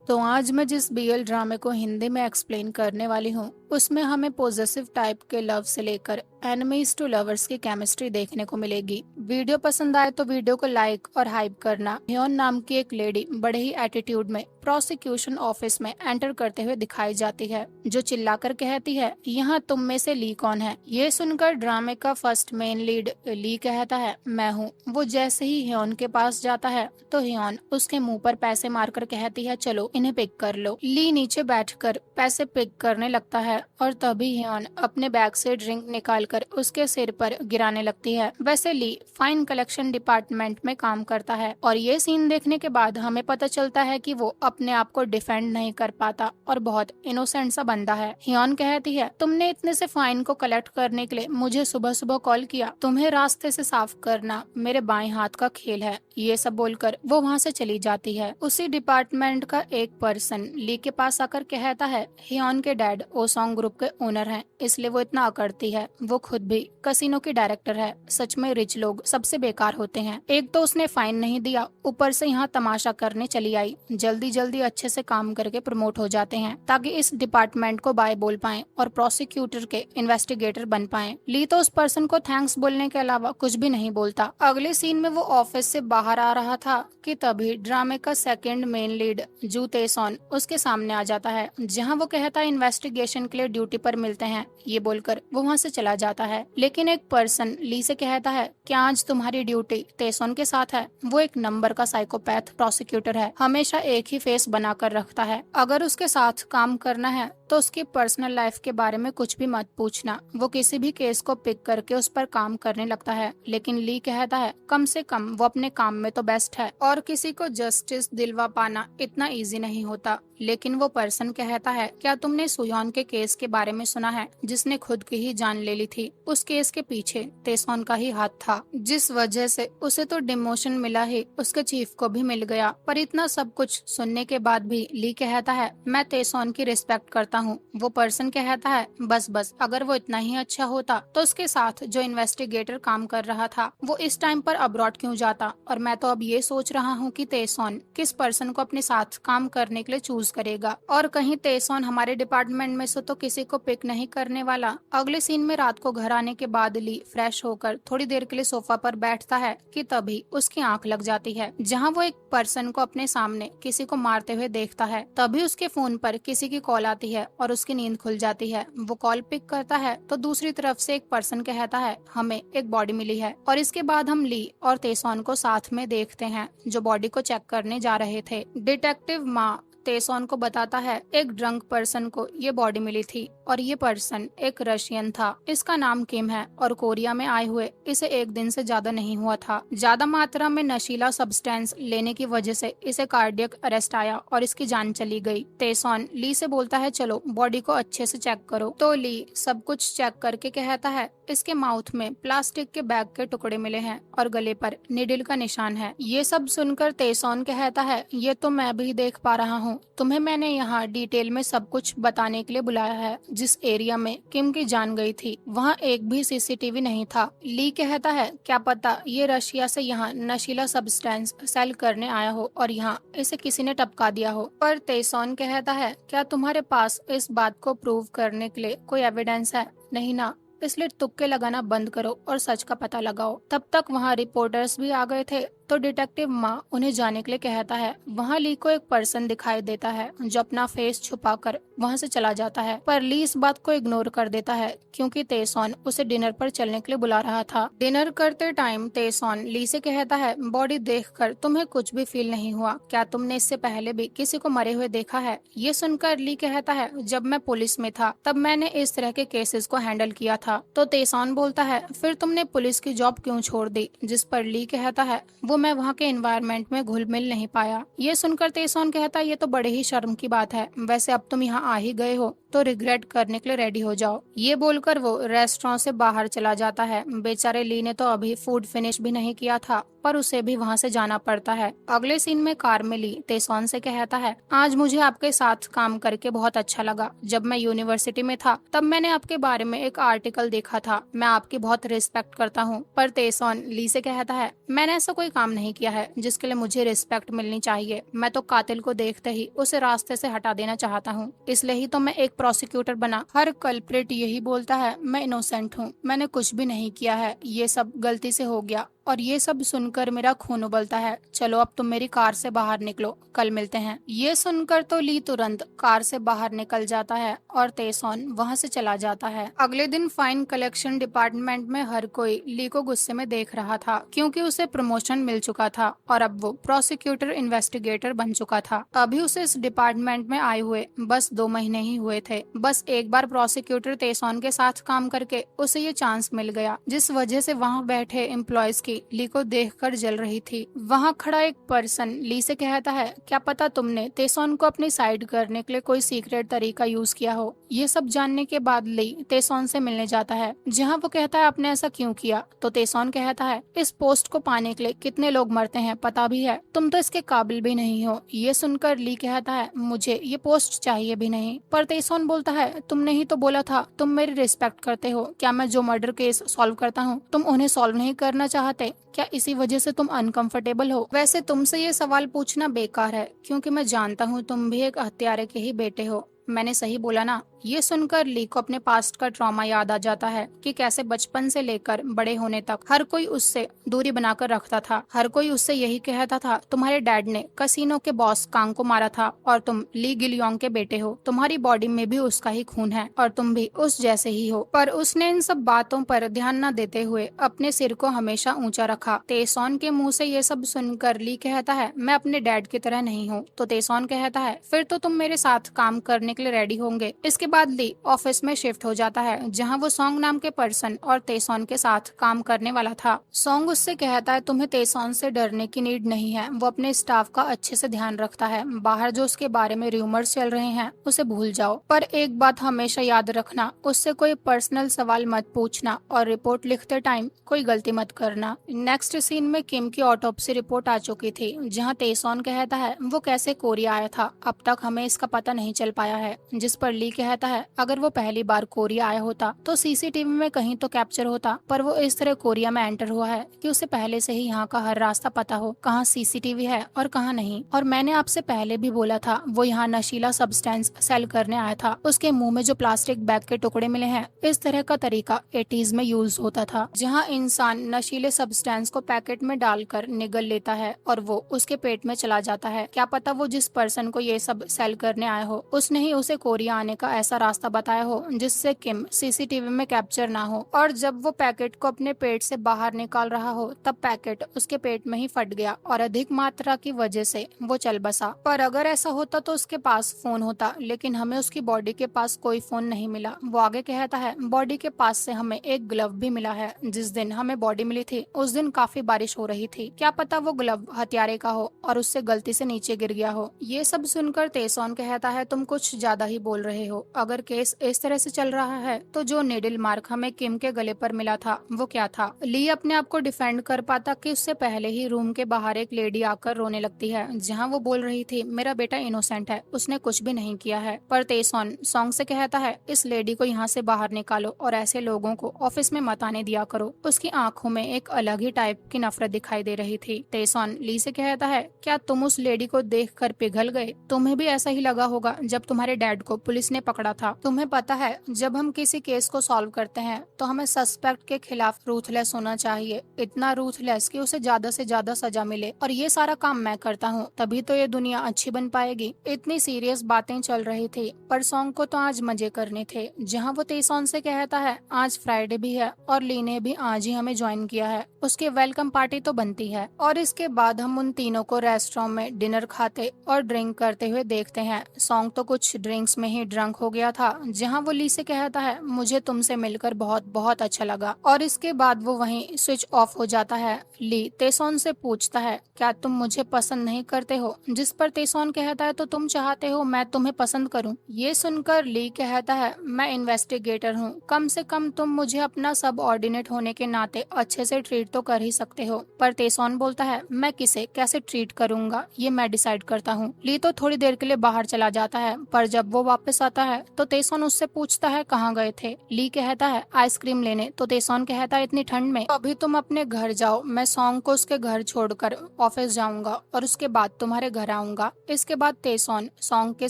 तो आज मैं जिस बीएल ड्रामे को हिंदी में एक्सप्लेन करने वाली हूँ उसमें हमें पॉजिटिव टाइप के लव से लेकर एनिमीज टू लवर्स की केमिस्ट्री देखने को मिलेगी। वीडियो पसंद आए तो वीडियो को लाइक और हाइप करना। ह्योन नाम की एक लेडी बड़े ही एटीट्यूड में प्रोसिक्यूशन ऑफिस में एंटर करते हुए दिखाई जाती है, जो चिल्लाकर कहती है, यहाँ तुम में से ली कौन है। ये सुनकर ड्रामे का फर्स्ट मेन लीड ली कहता है, मैं हूँ। वो जैसे ही ह्योन के पास जाता है तो ह्योन उसके मुंह पर पैसे मारकर कहती है, चलो इन्हें पिक कर लो। ली नीचे बैठकर पैसे पिक करने लगता है और तभी ह्योन अपने बैग से ड्रिंक निकालकर उसके सिर पर गिराने लगती है। वैसे ली फाइन कलेक्शन डिपार्टमेंट में काम करता है और ये सीन देखने के बाद हमें पता चलता है कि वो अपने आप को डिफेंड नहीं कर पाता और बहुत इनोसेंट सा बंदा है। ह्योन कहती है, तुमने इतने से फाइन को कलेक्ट करने के लिए मुझे सुबह सुबह कॉल किया। तुम्हें रास्ते से साफ करना मेरे बाएं हाथ का खेल है। ये सब बोलकर वो वहाँ से चली जाती है। उसी डिपार्टमेंट का एक पर्सन ली के पास आकर कहता है, ह्योन के डैड ओसोंग ग्रुप के ओनर हैं, इसलिए वो इतना अकड़ती है। वो खुद भी कसिनो की डायरेक्टर है। सच में रिच लोग सबसे बेकार होते हैं। एक तो उसने फाइन नहीं दिया, ऊपर से यहाँ तमाशा करने चली आई। जल्दी जल्दी अच्छे से काम करके प्रमोट हो जाते हैं ताकि इस डिपार्टमेंट को बाय बोल पाएं और प्रोसिक्यूटर के इन्वेस्टिगेटर बन पाएं। ली तो उस पर्सन को थैंक्स बोलने के अलावा कुछ भी नहीं बोलता। अगले सीन में वो ऑफिस से बाहर आ रहा था कि तभी ड्रामे का सेकंड मेन लीड जू तेसॉन उसके सामने आ जाता है, जहां वो कहता है इन्वेस्टिगेशन के लिए ड्यूटी पर मिलते हैं। ये बोलकर वो वहां से चला जाता है, लेकिन एक पर्सन ली से कहता है, क्या आज तुम्हारी ड्यूटी तेसॉन के साथ है। वो एक नंबर का साइकोपैथ प्रोसिक्यूटर है, हमेशा एक ही फेस बनाकर रखता है। अगर उसके साथ काम करना है तो उसकी पर्सनल लाइफ के बारे में कुछ भी मत पूछना। वो किसी भी केस को पिक करके उस पर काम करने लगता है, लेकिन ली कहता है, कम से कम वो अपने काम में तो बेस्ट है और किसी को जस्टिस दिलवा पाना इतना इजी नहीं होता। लेकिन वो पर्सन कहता है, क्या तुमने सुयोन के केस के बारे में सुना है, जिसने खुद की ही जान ले ली थी। उस केस के पीछे तेसॉन का ही हाथ था, जिस वजह से उसे तो डिमोशन मिला ही, उसके चीफ को भी मिल गया। पर इतना सब कुछ सुनने के बाद भी ली कहता है, मैं तेसॉन की रिस्पेक्ट करता हूँ। वो पर्सन कहता है, बस अगर वो इतना ही अच्छा होता तो उसके साथ जो इन्वेस्टिगेटर काम कर रहा था वो इस टाइम पर अब्रॉड क्यों जाता। और मैं तो अब ये सोच रहा हूँ कि तेसॉन किस पर्सन को अपने साथ काम करने के लिए चूज करेगा, और कहीं तेसॉन हमारे डिपार्टमेंट में से तो किसी को पिक नहीं करने वाला। अगले सीन में रात को घर आने के बाद ली फ्रेश होकर थोड़ी देर के लिए सोफा पर बैठता है कि तभी उसकी आंख लग जाती है, जहां वो एक पर्सन को अपने सामने किसी को मारते हुए देखता है। तभी उसके फोन पर किसी की कॉल आती है और उसकी नींद खुल जाती है। वो कॉल पिक करता है तो दूसरी तरफ से एक पर्सन कहता है, हमें एक बॉडी मिली है। और इसके बाद हम ली और तेसॉन को साथ में देखते हैं, जो बॉडी को चेक करने जा रहे थे। डिटेक्टिव मा तेसॉन को बताता है, एक ड्रंक पर्सन को ये बॉडी मिली थी और ये पर्सन एक रशियन था। इसका नाम किम है और कोरिया में आए हुए इसे एक दिन से ज्यादा नहीं हुआ था। ज्यादा मात्रा में नशीला सब्सटेंस लेने की वजह से इसे कार्डियक अरेस्ट आया और इसकी जान चली गई। तेसॉन ली से बोलता है, चलो बॉडी को अच्छे से चेक करो। तो ली सब कुछ चेक करके कहता है, इसके माउथ में प्लास्टिक के बैग के टुकड़े मिले हैं और गले पर निडल का निशान है। ये सब सुनकर तेसॉन कहता है, ये तो मैं भी देख पा रहा हूँ। तुम्हें मैंने यहाँ डिटेल में सब कुछ बताने के लिए बुलाया है। जिस एरिया में किम की जान गई थी वहाँ एक भी सीसीटीवी नहीं था। ली कहता है, क्या पता ये रशिया से यहाँ नशीला सब्सटेंस सेल करने आया हो और यहाँ इसे किसी ने टपका दिया हो। पर तेसॉन कहता है, क्या तुम्हारे पास इस बात को प्रूव करने के लिए कोई एविडेंस है। नहीं ना, इसलिए तुक्के लगाना बंद करो और सच का पता लगाओ। तब तक वहाँ रिपोर्टर्स भी आ गए थे तो डिटेक्टिव माँ उन्हें जाने के लिए कहता है। वहाँ ली को एक पर्सन दिखाई देता है जो अपना फेस छुपाकर वहाँ से चला जाता है, पर ली इस बात को इग्नोर कर देता है क्योंकि तेसॉन उसे डिनर पर चलने के लिए बुला रहा था। डिनर करते टाइम तेसॉन ली से कहता है, बॉडी देखकर तुम्हें कुछ भी फील नहीं हुआ। क्या तुमने इससे पहले भी किसी को मरे हुए देखा है। ये सुनकर ली कहता है, जब मैं पुलिस में था तब मैंने इस तरह के केसेस को हैंडल किया था। तो तेसॉन बोलता है, फिर तुमने पुलिस की जॉब क्यों छोड़ दी। जिस पर ली कहता है, वो मैं वहाँ के एनवायरनमेंट में घुल मिल नहीं पाया। ये सुनकर तेसॉन कहता है, ये तो बड़े ही शर्म की बात है। वैसे अब तुम यहाँ आ ही गए हो तो रिग्रेट करने के लिए रेडी हो जाओ। ये बोलकर वो रेस्टोरेंट से बाहर चला जाता है। बेचारे ली ने तो अभी फूड फिनिश भी नहीं किया था, पर उसे भी वहाँ से जाना पड़ता है। अगले सीन में कार में ली तेसोन से कहता है, आज मुझे आपके साथ काम करके बहुत अच्छा लगा। जब मैं यूनिवर्सिटी में था तब मैंने आपके बारे में एक आर्टिकल देखा था। मैं आपकी बहुत रिस्पेक्ट करता हूँ। पर तेसोन ली से कहता है, मैंने ऐसा कोई काम नहीं किया है जिसके लिए मुझे रिस्पेक्ट मिलनी चाहिए। मैं तो कातिल को देखते ही उसे रास्ते से हटा देना चाहता हूँ, इसलिए ही तो मैं एक प्रोसिक्यूटर बना। हर कल्प्रिट यही बोलता है, मैं इनोसेंट हूँ, मैंने कुछ भी नहीं किया है, ये सब गलती से हो गया। और ये सब सुनकर मेरा खून उबलता है। चलो अब तुम मेरी कार से बाहर निकलो, कल मिलते हैं। ये सुनकर तो ली तुरंत कार से बाहर निकल जाता है और तेसोन वहाँ से चला जाता है। अगले दिन फाइन कलेक्शन डिपार्टमेंट में हर कोई ली को गुस्से में देख रहा था, क्योंकि उसे प्रमोशन मिल चुका था और अब वो प्रोसिक्यूटर इन्वेस्टिगेटर बन चुका था। अभी उसे इस डिपार्टमेंट में आए हुए बस 2 महीने ही हुए थे। बस एक बार प्रोसिक्यूटर तेसोन के साथ काम करके उसे ये चांस मिल गया, जिस वजह से वहाँ बैठे एम्प्लॉयज की ली को देखकर जल रही थी। वहाँ खड़ा एक पर्सन ली से कहता है, क्या पता तुमने तेसोन को अपनी साइड करने के लिए कोई सीक्रेट तरीका यूज किया हो। ये सब जानने के बाद ली तेसोन से मिलने जाता है, जहाँ वो कहता है आपने ऐसा क्यों किया। तो तेसोन कहता है, इस पोस्ट को पाने के लिए कितने लोग मरते हैं पता भी है, तुम तो इसके काबिल भी नहीं हो। ये सुनकर ली कहता है, मुझे ये पोस्ट चाहिए भी नहीं। पर तेसोन बोलता है, तुमने ही तो बोला था तुम मेरी रिस्पेक्ट करते हो। क्या मैं जो मर्डर केस सॉल्व करता हूँ तुम उन्हें सॉल्व नहीं करना चाहते? क्या इसी वजह से तुम अनकंफर्टेबल हो? वैसे तुमसे ये सवाल पूछना बेकार है, क्योंकि मैं जानता हूँ तुम भी एक हत्यारे के ही बेटे हो। मैंने सही बोला ना? ये सुनकर ली को अपने पास्ट का ट्रॉमा याद आ जाता है कि कैसे बचपन से लेकर बड़े होने तक हर कोई उससे दूरी बनाकर रखता था। हर कोई उससे यही कहता था, तुम्हारे डैड ने कसिनो के बॉस कांग को मारा था और तुम ली गिलियोंग के बेटे हो। तुम्हारी बॉडी में भी उसका ही खून है और तुम भी उस जैसे ही हो। पर उसने इन सब बातों पर ध्यान न देते हुए अपने सिर को हमेशा ऊंचा रखा। तेसोन के मुंह से ये सब सुनकर ली कहता है, मैं अपने डैड की तरह नहीं हूँ। तो तेसोन कहता है, फिर तो तुम मेरे साथ काम करने के लिए रेडी होंगे। इसके बाद ली ऑफिस में शिफ्ट हो जाता है, जहां वो सोंग नाम के पर्सन और तेसोन के साथ काम करने वाला था। सोंग उससे कहता है, तुम्हें तेसोन से डरने की नीड नहीं है, वो अपने स्टाफ का अच्छे से ध्यान रखता है। बाहर जो उसके बारे में रूमर्स चल रहे हैं उसे भूल जाओ, पर एक बात हमेशा याद रखना, उससे कोई पर्सनल सवाल मत पूछना और रिपोर्ट लिखते टाइम कोई गलती मत करना। नेक्स्ट सीन में किम की ऑटोप्सी रिपोर्ट आ चुकी थी, जहाँ तेसोन कहता है वो कैसे कोरिया आया था, अब तक हमें इसका पता नहीं चल पाया है। जिस पर ली कहता है, अगर वो पहली बार कोरिया आया होता तो सीसीटीवी में कहीं तो कैप्चर होता, पर वो इस तरह कोरिया में एंटर हुआ है कि उसे पहले से ही यहाँ का हर रास्ता पता हो, कहाँ सीसीटीवी है और कहाँ नहीं। और मैंने आपसे पहले भी बोला था, वो यहाँ नशीला सब्सटेंस सेल करने आया था। उसके मुंह में जो प्लास्टिक बैग के टुकड़े मिले हैं, इस तरह का तरीका 80s में यूज होता था, जहाँ इंसान नशीले सब्सटेंस को पैकेट में डालकर निगल लेता है और वो उसके पेट में चला जाता है। क्या पता वो जिस पर्सन को ये सब सेल करने आया हो, उसने ही उसे कोरिया आने का ऐसा रास्ता बताया हो जिससे किम सीसीटीवी में कैप्चर ना हो। और जब वो पैकेट को अपने पेट से बाहर निकाल रहा हो, तब पैकेट उसके पेट में ही फट गया और अधिक मात्रा की वजह से वो चल बसा। पर अगर ऐसा होता तो उसके पास फोन होता, लेकिन हमें उसकी बॉडी के पास कोई फोन नहीं मिला। वो आगे कहता है, बॉडी के पास से हमें एक ग्लव भी मिला है। जिस दिन हमें बॉडी मिली थी उस दिन काफी बारिश हो रही थी। क्या पता वो ग्लव हत्यारे का हो और उससे गलती से नीचे गिर गया हो। ये सब सुनकर तेसोन कहता है, तुम कुछ ज्यादा ही बोल रहे हो। अगर केस इस तरह से चल रहा है तो जो निडल मार्क हमें किम के गले पर मिला था वो क्या था? ली अपने आप को डिफेंड कर पाता कि उससे पहले ही रूम के बाहर एक लेडी आकर रोने लगती है, जहाँ वो बोल रही थी, मेरा बेटा इनोसेंट है, उसने कुछ भी नहीं किया है। पर तेसोन सोंग से कहता है, इस लेडी को यहाँ से बाहर निकालो और ऐसे लोगों को ऑफिस में मत आने दिया करो। उसकी आंखों में एक अलग ही टाइप की नफरत दिखाई दे रही थी। तेसोन ली से कहता है, क्या तुम उस लेडी को देखकर पिघल गए? तुम्हें भी ऐसा ही लगा होगा जब तुम्हारे डैड को पुलिस ने पकड़ा था। तुम्हें पता है, जब हम किसी केस को सॉल्व करते हैं तो हमें सस्पेक्ट के खिलाफ रूथलेस होना चाहिए, इतना रूथलेस कि उसे ज्यादा से ज्यादा सजा मिले। और ये सारा काम मैं करता हूँ, तभी तो ये दुनिया अच्छी बन पाएगी। इतनी सीरियस बातें चल रही थी, पर सोंग को तो आज मजे करने थे। जहाँ वो तेसोन से कहता है, आज फ्राइडे भी है और ली ने भी आज ही हमें ज्वाइन किया है, उसकी वेलकम पार्टी तो बनती है। और इसके बाद हम उन तीनों को रेस्टोरेंट में डिनर खाते और ड्रिंक करते हुए देखते हैं। सोंग तो कुछ ड्रिंक्स में ही ड्रंक हो गया गया था, जहाँ वो ली से कहता है मुझे तुमसे मिलकर बहुत बहुत अच्छा लगा, और इसके बाद वो वहीं स्विच ऑफ हो जाता है। ली तेसोन से पूछता है क्या तुम मुझे पसंद नहीं करते हो, जिस पर तेसोन कहता है तो तुम चाहते हो मैं तुम्हें पसंद करूं। ये सुनकर ली कहता है मैं इन्वेस्टिगेटर हूँ, कम से कम तुम मुझे अपना सब ऑर्डिनेट होने के नाते अच्छे से ट्रीट तो कर ही सकते हो। पर तेसोन बोलता है मैं किसे कैसे ट्रीट करूंगा ये मैं डिसाइड करता हूँ। ली तो थोड़ी देर के लिए बाहर चला जाता है, पर जब वो वापस आता है तो तेसोन उससे पूछता है कहाँ गए थे। ली कहता है आइसक्रीम लेने, तो तेसोन कहता है इतनी ठंड में, तो अभी तुम अपने घर जाओ, मैं सॉन्ग को उसके घर छोड़कर ऑफिस जाऊंगा और उसके बाद तुम्हारे घर आऊंगा। इसके बाद तेसोन सॉन्ग के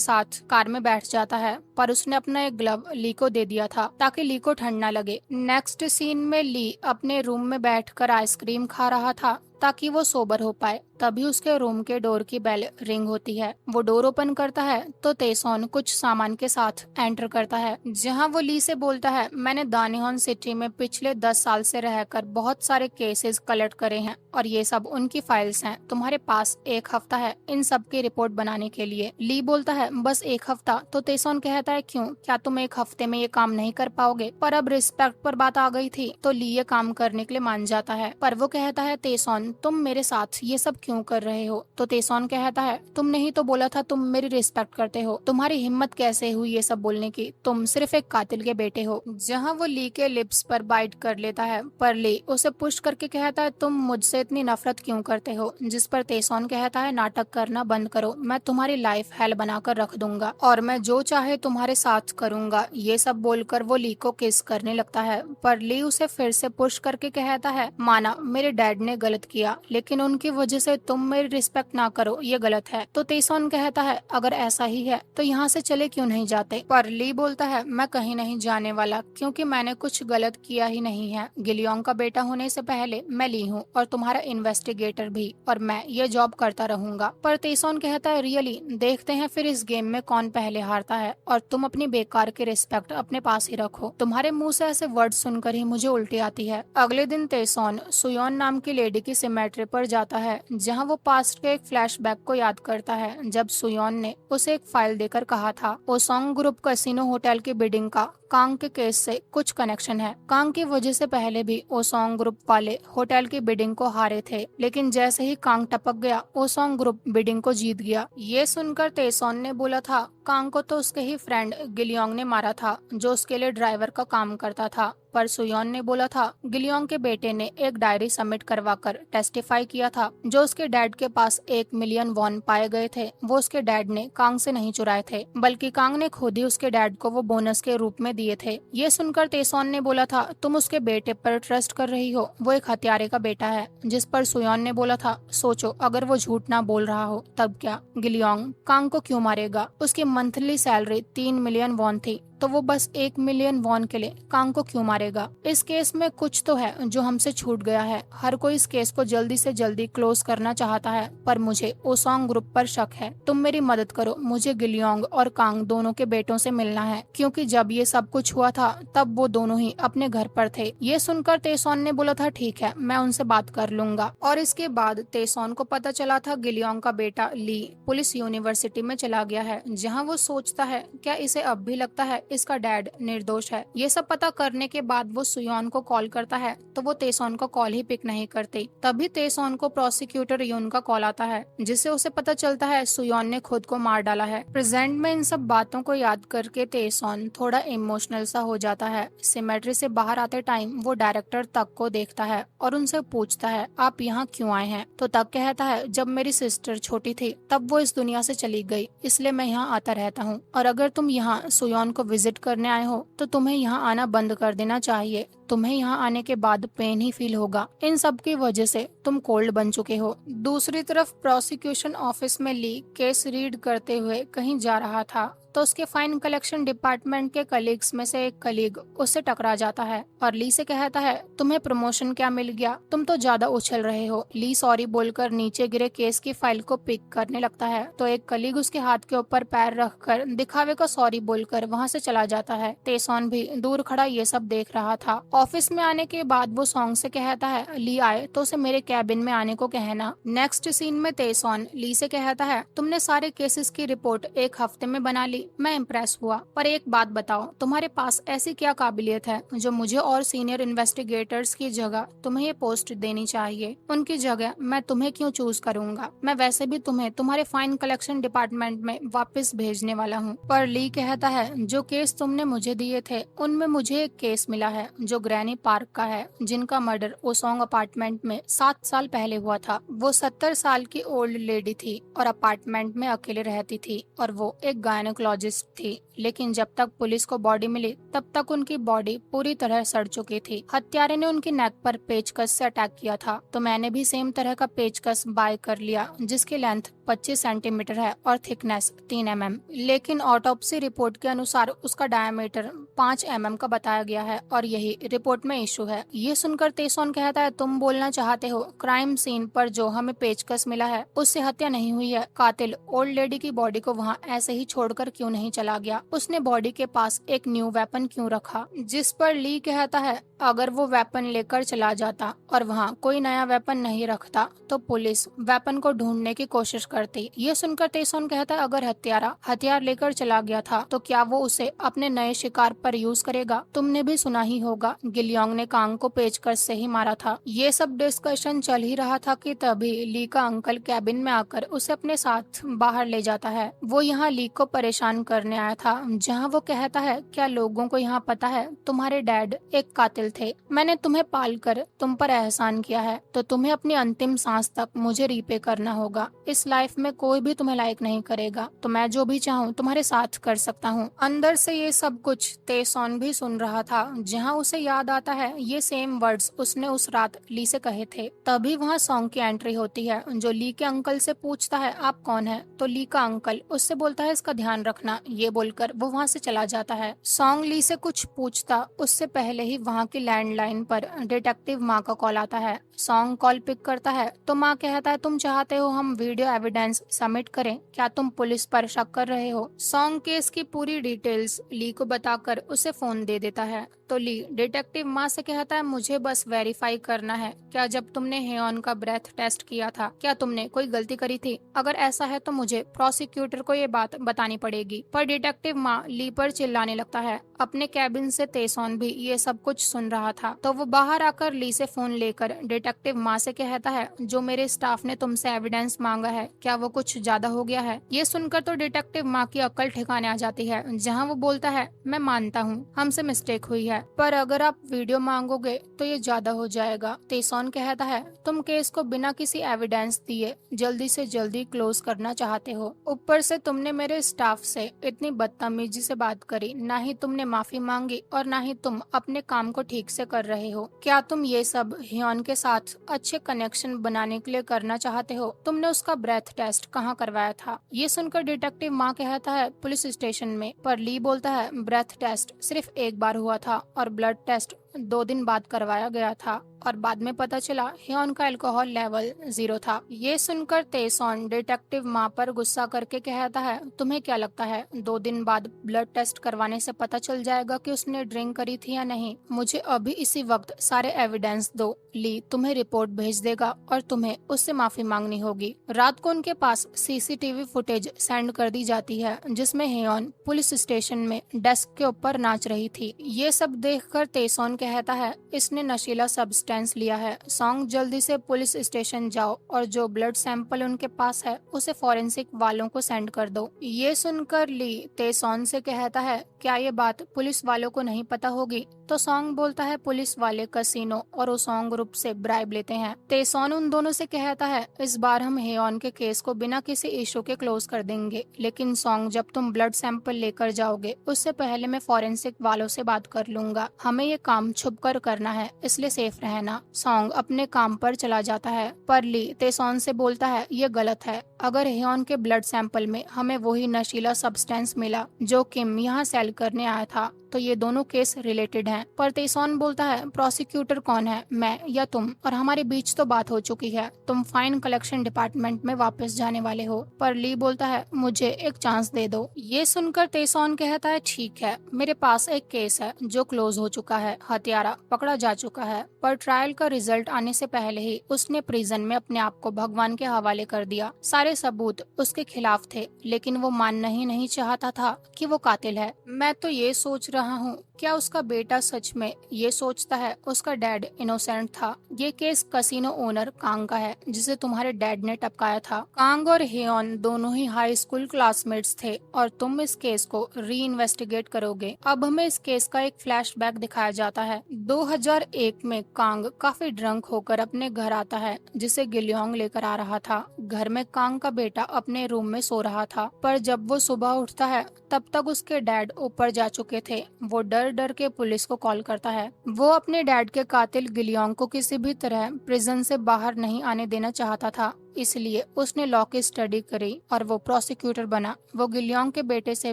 साथ कार में बैठ जाता है, पर उसने अपना एक ग्लव ली को दे दिया था ताकि ली को ठंड न लगे। नेक्स्ट सीन में ली अपने रूम में बैठकर आइसक्रीम खा रहा था ताकि वो सोबर हो पाए। तभी उसके रूम के डोर की बेल रिंग होती है। वो डोर ओपन करता है तो तेसोन कुछ सामान के साथ एंटर करता है, जहां वो ली से बोलता है मैंने दानिहोन सिटी में पिछले 10 साल से रहकर बहुत सारे केसेस कलेक्ट करे हैं और ये सब उनकी फाइल्स हैं। तुम्हारे पास 1 हफ्ता है इन सब की रिपोर्ट बनाने के लिए। ली बोलता है बस 1 हफ्ता, तो तेसोन कहता है क्यों, क्या तुम 1 हफ्ते में ये काम नहीं कर पाओगे। पर अब रिस्पेक्ट पर बात आ गई थी तो ली ये काम करने के लिए मान जाता है। पर वो कहता है तेसोन तुम मेरे साथ ये सब क्यों कर रहे हो। तो तेसोन कहता है तुमने ही तो बोला था तुम मेरी रिस्पेक्ट करते हो, तुम्हारी हिम्मत कैसे हुई ये सब बोलने की, तुम सिर्फ एक कातिल के बेटे हो। जहाँ वो ली के लिप्स पर बाइट कर लेता है, पर ली उसे पुश करके कहता है तुम मुझसे इतनी नफरत क्यों करते हो। जिस पर तेसोन कहता है नाटक करना बंद करो, मैं तुम्हारी लाइफ हेल बनाकर रख दूंगा और मैं जो चाहे तुम्हारे साथ करूंगा। ये सब बोलकर वो ली को किस करने लगता है, पर ली उसे फिर से पुश करके कहता है माना मेरे डैड ने गलत किया, लेकिन उनकी वजह से तुम मेरी रिस्पेक्ट ना करो ये गलत है। तो तेसोन कहता है अगर ऐसा ही है तो यहाँ से चले क्यों नहीं जाते। पर ली बोलता है मैं कहीं नहीं जाने वाला, क्योंकि मैंने कुछ गलत किया ही नहीं है। गिलियोंग का बेटा होने से पहले मैं ली हूँ और तुम्हारा इन्वेस्टिगेटर भी, और मैं ये जॉब करता रहूंगा। पर तेसोन कहता है रियली, देखते हैं फिर इस गेम में कौन पहले हारता है, और तुम अपनी बेकार की रिस्पेक्ट अपने पास ही रखो। तुम्हारे मुंह से ऐसे वर्ड सुनकर ही मुझे उल्टी आती है। अगले दिन तेसोन सुयोन नाम की लेडी की सिमेट्री पर जाता है, जहां वो पास्ट के एक फ्लैशबैक को याद करता है जब सुयोन ने उसे एक फाइल देकर कहा था ओसोंग ग्रुप कैसीनो होटल की बिडिंग का कांग के केस से कुछ कनेक्शन है। कांग की वजह से पहले भी ओसोंग ग्रुप वाले होटल की बिडिंग को हारे थे, लेकिन जैसे ही कांग टपक गया ओसोंग ग्रुप बिडिंग को जीत गया। ये सुनकर तेसोन ने बोला था कांग को तो उसके ही फ्रेंड गिलियोंग ने मारा था जो उसके लिए ड्राइवर का काम करता था। पर सुयोन ने बोला था गिलियोंग के बेटे ने एक डायरी सबमिट करवाकर टेस्टिफाई किया था जो उसके डैड के पास 1 मिलियन वॉन पाए गए थे, वो उसके डैड ने कांग से नहीं चुराए थे, बल्कि कांग ने खुद ही उसके डैड को वो बोनस के रूप में दिए थे। ये सुनकर तेसोन ने बोला था तुम उसके बेटे पर ट्रस्ट कर रही हो, वो एक हत्यारे का बेटा है। जिस पर सुयोन ने बोला था सोचो अगर वो झूठ ना बोल रहा हो तब क्या, गिलियोंग कांग को क्यों मारेगा। उसकी मंथली सैलरी 3 मिलियन वॉन थी, तो वो बस 1 मिलियन वॉन के लिए कांग को क्यों मारेगा। इस केस में कुछ तो है जो हमसे छूट गया है। हर कोई इस केस को जल्दी से जल्दी क्लोज करना चाहता है, पर मुझे ओसोंग ग्रुप पर शक है। तुम मेरी मदद करो, मुझे गिलियोंग और कांग दोनों के बेटों से मिलना है, क्योंकि जब ये सब कुछ हुआ था तब वो दोनों ही अपने घर पर थे। ये सुनकर तेसोन ने बोला था ठीक है मैं उनसे बात कर लूंगा। और इसके बाद तेसोन को पता चला था गिलियोंग का बेटा ली पुलिस यूनिवर्सिटी में चला गया है, जहाँ वो सोचता है क्या इसे अब भी लगता है इसका डैड निर्दोष है। ये सब पता करने के बाद वो सुयोन को कॉल करता है, तो वो तेसोन को कॉल ही पिक नहीं करती। तभी तेसोन को प्रोसिक्यूटर यून का कॉल आता है, जिससे उसे पता चलता है सुयोन ने खुद को मार डाला है। प्रेजेंट में इन सब बातों को याद करके तेसोन थोड़ा इमोशनल सा हो जाता है। सिमेट्री से बाहर आते टाइम वो डायरेक्टर तक को देखता है और उनसे पूछता है आप यहाँ क्यों आए हैं। तो तक कहता है जब मेरी सिस्टर छोटी थी तब वो इस दुनिया से चली गई, इसलिए मैं यहाँ आता रहता हूँ, और अगर तुम यहाँ सुयोन को विजिट करने आए हो तो तुम्हें यहाँ आना बंद कर देना चाहिए। तुम्हें यहाँ आने के बाद पेन ही फील होगा, इन सब की वजह से तुम कोल्ड बन चुके हो। दूसरी तरफ प्रोसिक्यूशन ऑफिस में ली केस रीड करते हुए कहीं जा रहा था, तो उसके फाइन कलेक्शन डिपार्टमेंट के कलीग्स में से एक कलीग उससे टकरा जाता है और ली से कहता है तुम्हें प्रमोशन क्या मिल गया, तुम तो ज्यादा उछल रहे हो। ली सॉरी बोलकर नीचे गिरे केस की फाइल को पिक करने लगता है, तो एक कलीग उसके हाथ के ऊपर पैर रखकर दिखावे का सॉरी बोलकर वहाँ से चला जाता है। तेसोन भी दूर खड़ा ये सब देख रहा था ऑफिस में आने के बाद वो सॉन्ग से कहता है ली आए तो उसे मेरे कैबिन में आने को कहना। नेक्स्ट सीन में तेसॉन ली से कहता है तुमने सारे केसेस की रिपोर्ट एक हफ्ते में बना ली, मैं इम्प्रेस हुआ, पर एक बात बताओ, तुम्हारे पास ऐसी क्या काबिलियत है जो मुझे और सीनियर इन्वेस्टिगेटर्स की जगह तुम्हें ये पोस्ट देनी चाहिए? उनकी जगह मैं तुम्हें क्यों चूज करूंगा? मैं वैसे भी तुम्हें तुम्हारे फाइन कलेक्शन डिपार्टमेंट में वापस भेजने वाला हूँ। पर ली कहता है जो केस तुमने मुझे दिए थे उनमें मुझे एक केस मिला है जो ग्रैनी पार्क का है, जिनका मर्डर ओसोंग अपार्टमेंट में 7 साल पहले हुआ था। वो 70 साल की ओल्ड लेडी थी और अपार्टमेंट में अकेले रहती थी और वो एक गायनोकोलॉजिस्ट थी। लेकिन जब तक पुलिस को बॉडी मिली तब तक उनकी बॉडी पूरी तरह सड़ चुकी थी। हत्यारे ने उनकी नेक पर पेचकस से अटैक किया था, तो मैंने भी सेम तरह का पेचकस बाय कर लिया जिसकी लेंथ 25 सेंटीमीटर है और थिकनेस 3 mm। लेकिन ऑटोप्सी रिपोर्ट के अनुसार उसका डायमीटर 5 mm का बताया गया है और यही रिपोर्ट में इशू है। ये सुनकर तेसोन कहता है तुम बोलना चाहते हो क्राइम सीन पर जो हमें पेचकस मिला है उससे हत्या नहीं हुई है? कातिल ओल्ड लेडी की बॉडी को वहाँ ऐसे ही छोड़कर क्यों नहीं चला गया? उसने बॉडी के पास एक न्यू वेपन क्यों रखा? जिस पर ली कहता है अगर वो वेपन लेकर चला जाता और वहाँ कोई नया वेपन नहीं रखता तो पुलिस वेपन को ढूंढने की कोशिश करती। ये सुनकर तेसोन कहता है अगर हत्यारा हथियार लेकर चला गया था तो क्या वो उसे अपने नए शिकार पर यूज करेगा? तुमने भी सुना ही होगा गिलियोंग ने कांग को पेचकस से ही मारा था। ये सब डिस्कशन चल ही रहा था कि तभी ली का अंकल कैबिन में आकर उसे अपने साथ बाहर ले जाता है। वो यहाँ ली को परेशान करने आया था, जहाँ वो कहता है क्या लोगों को यहाँ पता है तुम्हारे डैड एक कातिल थे? मैंने तुम्हें पाल कर तुम पर एहसान किया है तो तुम्हें अपनी अंतिम सांस तक मुझे रीपे करना होगा। इस लाइफ में कोई भी तुम्हें लाइक नहीं करेगा, तो मैं जो भी चाहूँ तुम्हारे साथ कर सकता हूँ। अंदर से ये सब कुछ तेसोन भी सुन रहा था, जहाँ उसे याद आता है ये सेम वर्ड्स उसने उस रात ली से कहे थे। तभी वहाँ सॉन्ग की एंट्री होती है जो ली के अंकल से पूछता है आप कौन है? तो ली का अंकल उससे बोलता है इसका ध्यान रखना। ये बोलकर वो वहाँ से चला जाता है। सॉन्ग ली से कुछ पूछता उससे पहले ही वहाँ की लैंडलाइन पर डिटेक्टिव माँ का कॉल आता है। सॉन्ग कॉल पिक करता है तो माँ कहता है तुम चाहते हो हम वीडियो एविडेंस सबमिट करें? क्या तुम पुलिस पर शक कर रहे हो? सॉन्ग केस की पूरी डिटेल्स ली को बताकर उसे फोन दे देता है। तो ली डिटेक्टिव माँ से कहता है मुझे बस वेरीफाई करना है, क्या जब तुमने हेयन का ब्रेथ टेस्ट किया था क्या तुमने कोई गलती करी थी? अगर ऐसा है तो मुझे प्रोसिक्यूटर को ये बात बतानी पड़ेगी। पर डिटेक्टिव माँ ली पर चिल्लाने लगता है। अपने कैबिन से तेसोन भी ये सब कुछ सुन रहा था, तो वो बाहर आकर ली से फोन लेकर डिटेक्टिव माँ से कहता है जो मेरे स्टाफ ने तुमसे एविडेंस मांगा है क्या वो कुछ ज्यादा हो गया है? ये सुनकर तो डिटेक्टिव माँ की अक्ल ठिकाने आ जाती है, जहाँ वो बोलता है मैं मानता हूँ हमसे मिस्टेक हुई है, पर अगर आप वीडियो मांगोगे तो ये ज्यादा हो जाएगा। तेसोन कहता है तुम केस को बिना किसी एविडेंस दिए जल्दी से जल्दी क्लोज करना चाहते हो, ऊपर से तुमने मेरे स्टाफ से इतनी बदतमीजी से बात करी, ना ही तुमने माफी मांगी और ना ही तुम अपने काम को ठीक से कर रहे हो। क्या तुम ये सब हियन के साथ अच्छे कनेक्शन बनाने के लिए करना चाहते हो? तुमने उसका ब्रेथ टेस्ट कहाँ करवाया था? ये सुनकर डिटेक्टिव माँ कहता है पुलिस स्टेशन में। पर ली बोलता है ब्रेथ टेस्ट सिर्फ एक बार हुआ था और ब्लड टेस्ट 2 दिन बाद करवाया गया था और बाद में पता चला हियन का अल्कोहल लेवल 0 था। ये सुनकर तेसोन डिटेक्टिव माँ पर गुस्सा करके कहता है तुम्हें क्या लगता है 2 दिन बाद ब्लड टेस्ट करवाने से पता चल जाएगा कि उसने ड्रिंक करी थी या नहीं? मुझे अभी इसी वक्त सारे एविडेंस दो, ली तुम्हें रिपोर्ट भेज देगा और तुम्हें उससे माफी मांगनी होगी। रात को उनके पास सीसीटीवी फुटेज सेंड कर दी जाती है जिसमें हियन पुलिस स्टेशन में डेस्क के ऊपर नाच रही थी। ये सब देखकर तेसोन कहता है इसने नशीला सब्सटेंस लिया है। सॉन्ग जल्दी से पुलिस स्टेशन जाओ और जो ब्लड सैंपल उनके पास है उसे फॉरेंसिक वालों को सेंड कर दो। ये सुनकर ली तेसोन से कहता है क्या ये बात पुलिस वालों को नहीं पता होगी? तो सॉन्ग बोलता है पुलिस वाले कसिनो और ओसोंग ग्रुप से ब्राइब लेते हैं। तेसोन उन दोनों से कहता है इस बार हम हेयन के केस को बिना किसी इशू के क्लोज कर देंगे, लेकिन सॉन्ग जब तुम ब्लड सैंपल लेकर जाओगे उससे पहले मैं फॉरेंसिक वालों से बात कर लूंगा। हमें ये काम छुप कर करना है, इसलिए सेफ रहना। सॉन्ग अपने काम पर चला जाता है, पर ली तेसोन से बोलता है ये गलत है। अगर हेयन के ब्लड सैंपल में हमें वही नशीला सब्सटेंस मिला जो किम यहाँ सेल करने आया था तो ये दोनों केस रिलेटेड हैं। पर तेसॉन बोलता है प्रोसिक्यूटर कौन है, मैं या तुम? और हमारे बीच तो बात हो चुकी है, तुम फाइन कलेक्शन डिपार्टमेंट में वापस जाने वाले हो। पर ली बोलता है मुझे एक चांस दे दो। ये सुनकर तेसॉन कहता है ठीक है, मेरे पास एक केस है जो क्लोज हो चुका है, हत्यारा पकड़ा जा चुका है, पर ट्रायल का रिजल्ट आने से पहले ही उसने प्रिजन में अपने आप को भगवान के हवाले कर दिया। सारे सबूत उसके खिलाफ थे, लेकिन वो मानना ही नहीं चाहता था कि वो कातिल है। मैं तो ये सोच रहा हूँ क्या उसका बेटा सच में ये सोचता है उसका डैड इनोसेंट था। ये केस कसिनो ओनर कांग का है जिसे तुम्हारे डैड ने टपकाया था। कांग और हेयोन दोनों ही हाई स्कूल क्लासमेट्स थे और तुम इस केस को री इन्वेस्टिगेट करोगे। अब हमें इस केस का एक फ्लैशबैक दिखाया जाता है। 2001 में कांग काफी ड्रंक होकर अपने घर आता है जिसे गिलियोंग लेकर आ रहा था। घर में कांग का बेटा अपने रूम में सो रहा था, पर जब वो सुबह उठता है तब तक उसके डैड ऊपर जा चुके थे। वो डर डर के पुलिस को कॉल करता है। वो अपने डैड के कातिल गिलियोंग को किसी भी तरह प्रिजन से बाहर नहीं आने देना चाहता था, इसलिए उसने लॉ की स्टडी करी और वो प्रोसिक्यूटर बना। वो गिलियोंग के बेटे से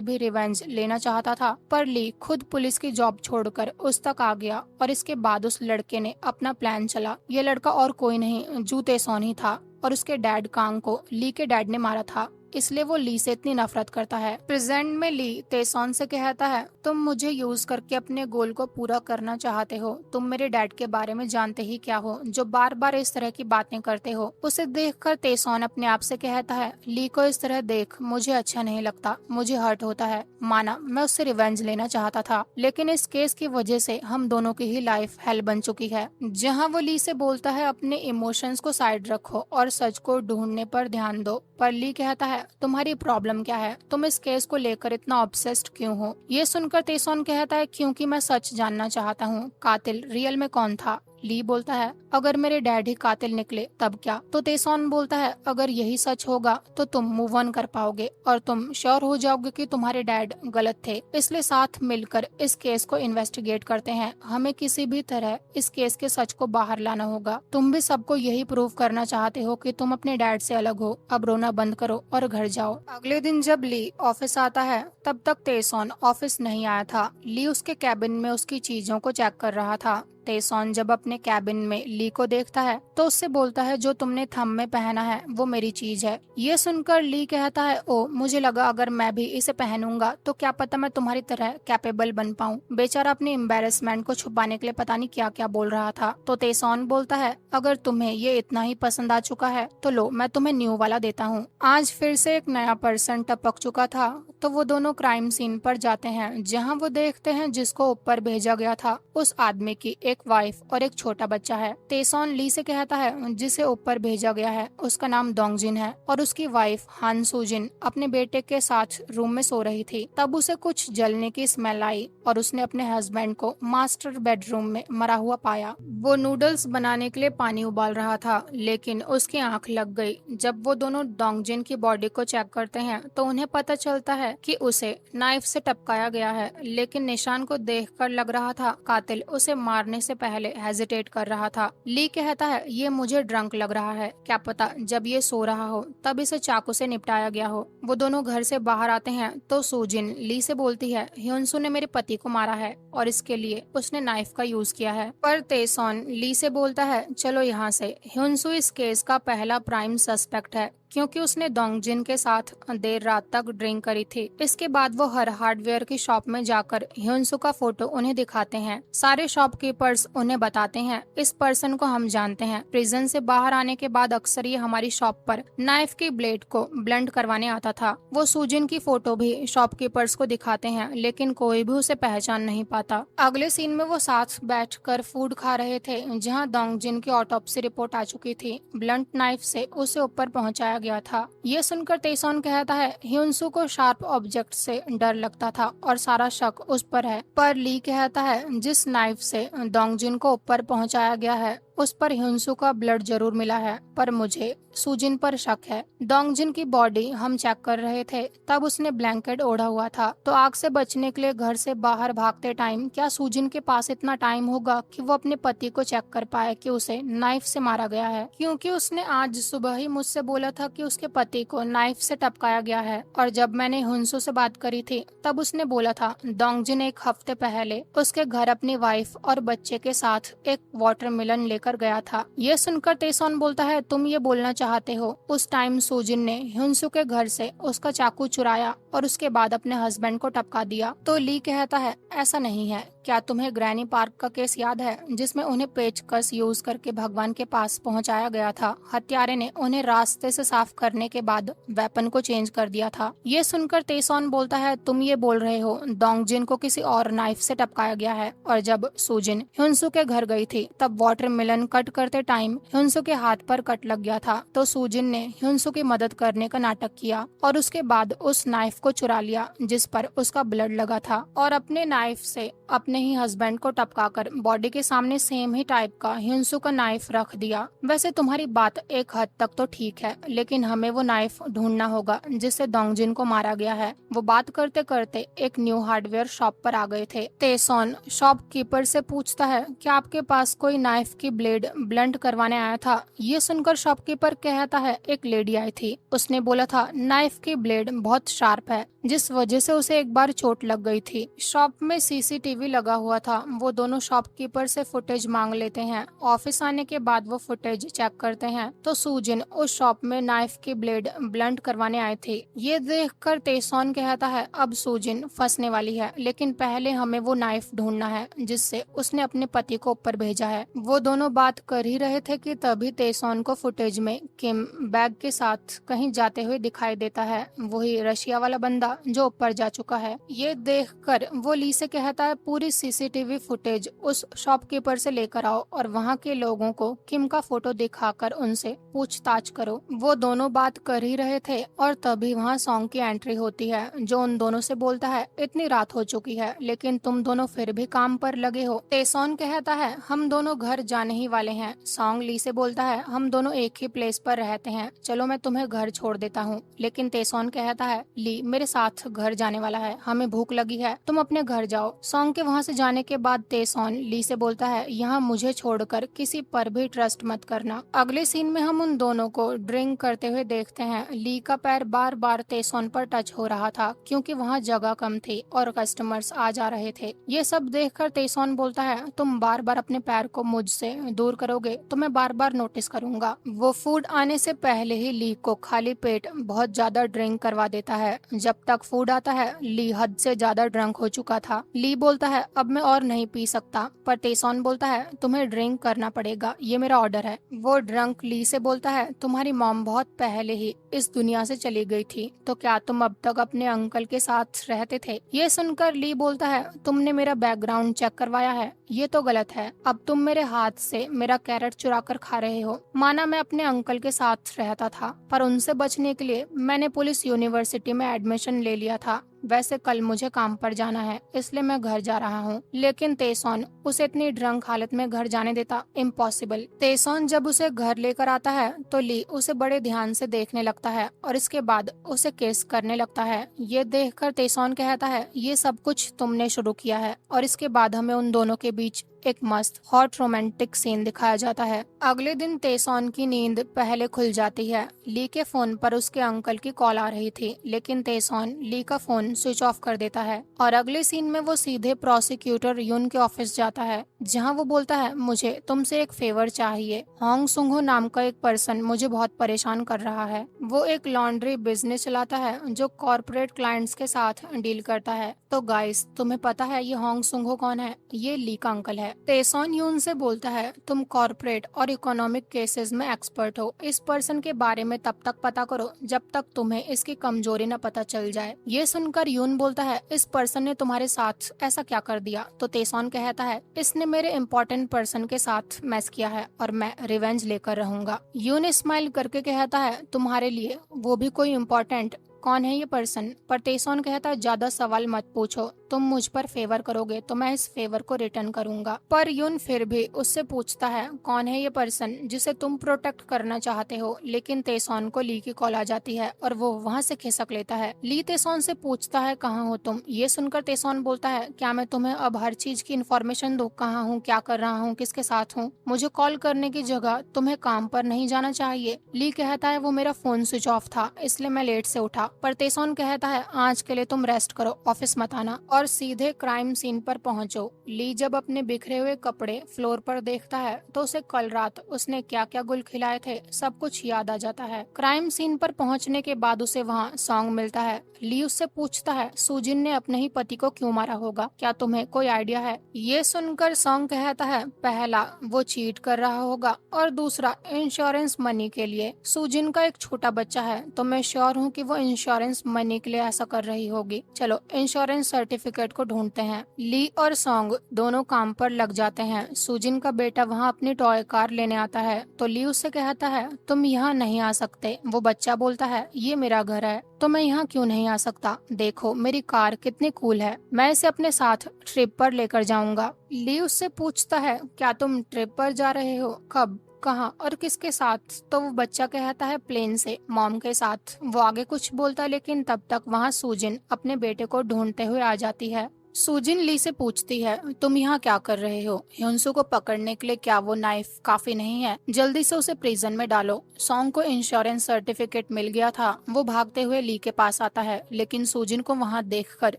भी रिवेंज लेना चाहता था, पर ली खुद पुलिस की जॉब छोड़कर उस तक आ गया और इसके बाद उस लड़के ने अपना प्लान चला। ये लड़का और कोई नहीं जू तेसॉन ही था और उसके डैड कांग को ली के डैड ने मारा था, इसलिए वो ली से इतनी नफरत करता है। प्रेजेंट में ली तेसॉन से कहता है तुम मुझे यूज करके अपने गोल को पूरा करना चाहते हो। तुम मेरे डैड के बारे में जानते ही क्या हो जो बार बार इस तरह की बातें करते हो। उसे देखकर तेसॉन अपने आप से कहता है ली को इस तरह देख मुझे अच्छा नहीं लगता, मुझे हर्ट होता है। माना मैं उससे रिवेंज लेना चाहता था, लेकिन इस केस की वजह से हम दोनों की ही लाइफ हेल बन चुकी है। जहाँ वो ली से बोलता है अपने इमोशंस को साइड रखो और सच को ढूंढने पर ध्यान दो, पर ली कहता है तुम्हारी प्रॉब्लम क्या है, तुम इस केस को लेकर इतना ऑब्सेस्ड क्यों हो। ये सुनकर तेसॉन कहता है क्योंकि मैं सच जानना चाहता हूँ, कातिल रियल में कौन था। ली बोलता है अगर मेरे डैड ही कातिल निकले तब क्या। तो तेसॉन बोलता है अगर यही सच होगा तो तुम मूव ऑन कर पाओगे और तुम श्योर हो जाओगे कि तुम्हारे डैड गलत थे। इसलिए साथ मिलकर इस केस को इन्वेस्टिगेट करते हैं। हमें किसी भी तरह इस केस के सच को बाहर लाना होगा। तुम भी सबको यही प्रूव करना चाहते हो कि तुम अपने डैड से अलग हो। अब रोना बंद करो और घर जाओ। अगले दिन जब ली ऑफिस आता है तब तक तेसॉन ऑफिस नहीं आया था। ली उसके कैबिन में उसकी चीजों को चेक कर रहा था। तेसॉन जब अपने कैबिन में ली को देखता है तो उससे बोलता है जो तुमने थंब में पहना है वो मेरी चीज है। ये सुनकर ली कहता है ओ मुझे लगा अगर मैं भी इसे पहनूंगा तो क्या पता मैं तुम्हारी तरह कैपेबल बन पाऊं। बेचारा अपनी एम्बेरसमेंट को छुपाने के लिए पता नहीं क्या क्या बोल रहा था। तो तेसॉन बोलता है अगर तुम्हें ये इतना ही पसंद आ चुका है तो लो मैं तुम्हें न्यू वाला देता हूँ। आज फिर से एक नया पर्सन टपक चुका था तो वो दोनों क्राइम सीन पर जाते हैं जहाँ वो देखते हैं जिसको ऊपर भेजा गया था उस आदमी की एक वाइफ और एक छोटा बच्चा है। तेसॉन ली से कहता है जिसे ऊपर भेजा गया है उसका नाम डोंगजिन है और उसकी वाइफ हान सुजिन अपने बेटे के साथ रूम में सो रही थी। तब उसे कुछ जलने की स्मेल आई और उसने अपने हस्बैंड को मास्टर बेडरूम में मरा हुआ पाया। वो नूडल्स बनाने के लिए पानी उबाल रहा था लेकिन उसकी आंख लग गई। जब वो दोनों डोंगजिन की बॉडी को चेक करते हैं तो उन्हें पता चलता है कि उसे नाइफ से टपकाया गया है, लेकिन निशान को देखकर लग रहा था कातिल उसे मारने से पहले हेजिटेट कर रहा था। ली कहता है ये मुझे ड्रंक लग रहा है, क्या पता जब ये सो रहा हो तब इसे चाकू से निपटाया गया हो। वो दोनों घर से बाहर आते हैं तो सुजिन ली से बोलती है ह्योनसू ने मेरे पति को मारा है और इसके लिए उसने नाइफ का यूज किया है। पर तेसॉन ली से बोलता है चलो यहाँ से। ह्योनसू इस केस का पहला प्राइम सस्पेक्ट है क्योंकि उसने डोंगजिन के साथ देर रात तक ड्रिंक करी थी। इसके बाद वो हर हार्डवेयर की शॉप में जाकर ह्योनसू का फोटो उन्हें दिखाते हैं। सारे शॉपकीपर्स उन्हें बताते हैं इस पर्सन को हम जानते हैं, प्रिजन से बाहर आने के बाद अक्सर ये हमारी शॉप पर नाइफ की ब्लेड को ब्लंट करवाने आता था। वो सुजिन की फोटो भी शॉपकीपर्स को दिखाते हैं लेकिन कोई भी उसे पहचान नहीं पाता। अगले सीन में वो साथ बैठकर फूड खा रहे थे जहाँ डोंगजिन की ऑटोप्सी रिपोर्ट आ चुकी थी। ब्लंट नाइफ से उसे ऊपर पहुंचाया गया था। ये सुनकर तेसॉन कहता है ह्योनसू को शार्प ऑब्जेक्ट से डर लगता था और सारा शक उस पर है। पर ली कहता है जिस नाइफ से डोंगजिन को ऊपर पहुंचाया गया है उस पर ह्युनसू का ब्लड जरूर मिला है, पर मुझे सुजिन पर शक है। डोंगजिन की बॉडी हम चेक कर रहे थे, तब उसने ब्लैंकेट ओढ़ा हुआ था, तो आग से बचने के लिए घर से बाहर भागते टाइम क्या सुजिन के पास इतना टाइम होगा कि वो अपने पति को चेक कर पाए कि उसे नाइफ से मारा गया है? क्योंकि उसने आज सुबह ही मुझसे बोला था कि उसके पति को नाइफ से टपकाया गया है, और जब मैंने ह्युनसू से बात करी थी तब उसने बोला था डोंगजिन एक हफ्ते पहले उसके घर अपनी वाइफ और बच्चे के साथ एक वाटरमेलन लेकर गया था। ये सुनकर तेसॉन बोलता है, तुम ये बोलना चाहते हो उस टाइम सुजिन ने ह्युनसू के घर से उसका चाकू चुराया और उसके बाद अपने हस्बैंड को टपका दिया? तो ली कहता है, ऐसा नहीं है। क्या तुम्हें ग्रैनी पार्क का केस याद है जिसमें उन्हें पेचकस यूज करके भगवान के पास पहुंचाया गया था? हत्यारे ने उन्हें रास्ते से साफ करने के बाद वेपन को चेंज कर दिया था। ये सुनकर तेसॉन बोलता है, तुम ये बोल रहे हो डोंगजिन को किसी और नाइफ से टपकाया गया है, और जब सुजिन ह्युनसू के घर गई थी तब वाटरमेलन कट करते टाइम ह्युनसू के हाथ पर कट लग गया था, तो सुजिन ने ह्युनसू की मदद करने का नाटक किया और उसके बाद उस नाइफ को चुरा लिया जिस पर उसका ब्लड लगा था, और अपने नाइफ से अपने ही हस्बैंड को टपकाकर बॉडी के सामने सेम ही टाइप का ह्युनसू का नाइफ रख दिया। वैसे तुम्हारी बात एक हद तक तो ठीक है, लेकिन हमें वो नाइफ ढूंढना होगा जिससे डोंगजिन को मारा गया है। वो बात करते करते एक न्यू हार्डवेयर शॉप पर आ गए थे। तेसॉन शॉपकीपर से पूछता है, क्या आपके पास कोई नाइफ की ब्लेड ब्लंट करवाने आया था? ये सुनकर शॉपकीपर कहता है, एक लेडी आई थी, उसने बोला था नाइफ की ब्लेड बहुत शार्प है, जिस वजह से उसे एक बार चोट लग गई थी। शॉप में सीसीटीवी लगा हुआ था। वो दोनों शॉपकीपर से फुटेज मांग लेते हैं। ऑफिस आने के बाद वो फुटेज चेक करते हैं तो सुजिन उस शॉप में नाइफ की ब्लेड ब्लंट करवाने आए थे। ये देखकर तेसॉन कहता है, अब सुजिन फंसने वाली है, लेकिन पहले हमें वो नाइफ ढूंढना है जिससे उसने अपने पति को ऊपर भेजा है। वो दोनों बात कर ही रहे थे कि तभी तेसॉन को फुटेज में किम बैग के साथ कहीं जाते हुए दिखाई देता है, वही रशिया वाला बंदा जो ऊपर जा चुका है। ये देखकर वो ली से कहता है, पूरी सीसीटीवी फुटेज उस शॉपकीपर से लेकर आओ और वहाँ के लोगों को किम का फोटो दिखाकर उनसे पूछताछ करो। वो दोनों बात कर ही रहे थे और तभी वहाँ सॉन्ग की एंट्री होती है, जो उन दोनों से बोलता है, इतनी रात हो चुकी है लेकिन तुम दोनों फिर भी काम पर लगे हो। तेसॉन कहता है, हम दोनों घर जाने ही वाले हैं। सॉन्ग ली से बोलता है, हम दोनों एक ही प्लेस पर रहते हैं, चलो मैं तुम्हें घर छोड़ देता हूँ। लेकिन तेसॉन कहता है, ली मेरे साथ घर जाने वाला है, हमें भूख लगी है, तुम अपने घर जाओ। सॉन्ग के वहाँ से जाने के बाद तेसॉन ली से बोलता है, यहाँ मुझे छोड़कर किसी पर भी ट्रस्ट मत करना। अगले सीन में हम उन दोनों को ड्रिंक करते हुए देखते हैं। ली का पैर बार बार तेसॉन पर टच हो रहा था क्योंकि वहाँ जगह कम थी और कस्टमर्स आ जा रहे थे। ये सब देखकर तेसॉन बोलता है, तुम बार बार अपने पैर को मुझसे दूर करोगे तो मैं बार बार नोटिस करूंगा। वो फूड आने से पहले ही ली को खाली पेट बहुत ज्यादा ड्रिंक करवा देता है। जब तक फूड आता है ली हद से ज्यादा ड्रंक हो चुका था। ली बोलता है, अब मैं और नहीं पी सकता, पर तेसॉन बोलता है, तुम्हें ड्रिंक करना पड़ेगा, ये मेरा ऑर्डर है। वो ड्रंक ली से बोलता है, तुम्हारी मॉम बहुत पहले ही इस दुनिया से चली गई थी, तो क्या तुम अब तक अपने अंकल के साथ रहते थे? ये सुनकर ली बोलता है, तुमने मेरा बैकग्राउंड चेक करवाया है, ये तो गलत है। अब तुम मेरे हाथ से मेरा कैरेट चुरा कर खा रहे हो। माना मैं अपने अंकल के साथ रहता था, पर उनसे बचने के लिए मैंने पुलिस यूनिवर्सिटी में एडमिशन ले लिया था। वैसे कल मुझे काम पर जाना है, इसलिए मैं घर जा रहा हूँ। लेकिन तेसॉन उसे इतनी ड्रंक हालत में घर जाने देता? इम्पॉसिबल। तेसॉन जब उसे घर लेकर आता है तो ली उसे बड़े ध्यान से देखने लगता है और इसके बाद उसे किस करने लगता है। ये देखकर तेसॉन कहता है, ये सब कुछ तुमने शुरू किया है, और इसके बाद हमें उन दोनों के बीच एक मस्त हॉट रोमांटिक सीन दिखाया जाता है। अगले दिन तेसॉन की नींद पहले खुल जाती है। ली के फोन पर उसके अंकल की कॉल आ रही थी, लेकिन तेसॉन ली का फोन स्विच ऑफ कर देता है और अगले सीन में वो सीधे प्रोसिक्यूटर यून के ऑफिस जाता है, जहां वो बोलता है, मुझे तुमसे एक फेवर चाहिए। होंग सुंगहो नाम का एक पर्सन मुझे बहुत परेशान कर रहा है। वो एक लॉन्ड्री बिजनेस चलाता है जो कॉर्पोरेट क्लाइंट्स के साथ डील करता है। तो गाइस, तुम्हें पता है ये होंग सुंगहो कौन है? ये ली का अंकल है। तेसॉन यून से बोलता है, तुम कॉर्पोरेट और इकोनॉमिक केसेस में एक्सपर्ट हो, इस पर्सन के बारे में तब तक पता करो जब तक तुम्हें इसकी कमजोरी न पता चल जाए। ये सुनकर यून बोलता है, इस पर्सन ने तुम्हारे साथ ऐसा क्या कर दिया? तो तेसॉन कहता है, इसने मेरे इम्पोर्टेंट पर्सन के साथ मैस किया है और मैं रिवेंज लेकर रहूंगा। यून स्माइल करके कहता है, तुम्हारे लिए वो भी कोई इम्पोर्टेंट? कौन है ये पर्सन? पर तेसोन कहता है ज्यादा सवाल मत पूछो, तुम मुझ पर फेवर करोगे तो मैं इस फेवर को रिटर्न करूंगा। पर यून फिर भी उससे पूछता है कौन है ये पर्सन जिसे तुम प्रोटेक्ट करना चाहते हो, लेकिन तेसोन को ली की कॉल आ जाती है और वो वहाँ से खिसक लेता है। ली तेसोन से पूछता है कहाँ हो तुम? ये सुनकर तेसोन बोलता है क्या मैं तुम्हें अब हर चीज की इन्फॉर्मेशन दूं? कहाँ हूँ, क्या कर रहा हूँ, किसके साथ हूँ? मुझे कॉल करने की जगह तुम्हें काम पर नहीं जाना चाहिए। ली कहता है वो मेरा फोन स्विच ऑफ था इसलिए मैं लेट से उठा। पर तेसोन कहता है आज के लिए तुम रेस्ट करो, ऑफिस मत आना और सीधे क्राइम सीन पर पहुंचो। ली जब अपने बिखरे हुए कपड़े फ्लोर पर देखता है तो उसे कल रात उसने क्या क्या गुल खिलाए थे सब कुछ याद आ जाता है। क्राइम सीन पर पहुंचने के बाद उसे वहाँ सॉन्ग मिलता है। ली उससे पूछता है सुजिन ने अपने ही पति को क्यों मारा होगा, क्या तुम्हें कोई आइडिया है? ये सुनकर सॉन्ग कहता है पहला वो चीट कर रहा होगा और दूसरा इंश्योरेंस मनी के लिए। सुजिन का एक छोटा बच्चा है तो मैं श्योर हूँ कि वो इंश्योरेंस मनी के लिए ऐसा कर रही होगी। चलो इंश्योरेंस सर्टिफिकेट को ढूंढते हैं। ली और सॉन्ग दोनों काम पर लग जाते हैं। सुजिन का बेटा वहाँ अपनी टॉय कार लेने आता है तो ली उससे कहता है तुम यहाँ नहीं आ सकते। वो बच्चा बोलता है ये मेरा घर है तो मैं यहाँ क्यों नहीं आ सकता? देखो मेरी कार कितनी कूल है, मैं इसे अपने साथ ट्रिप पर लेकर जाऊंगा। ली उससे पूछता है क्या तुम ट्रिप पर जा रहे हो? कब, कहाँ और किसके साथ? तो वो बच्चा कहता है प्लेन से, मॉम के साथ। वो आगे कुछ बोलता लेकिन तब तक वहाँ सुजिन अपने बेटे को ढूंढते हुए आ जाती है। सुजिन ली से पूछती है तुम यहाँ क्या कर रहे हो? ह्योंसू को पकड़ने के लिए क्या वो नाइफ काफी नहीं है? जल्दी से उसे प्रिजन में डालो। सॉन्ग को इंश्योरेंस सर्टिफिकेट मिल गया था। वो भागते हुए ली के पास आता है लेकिन सुजिन को वहाँ देखकर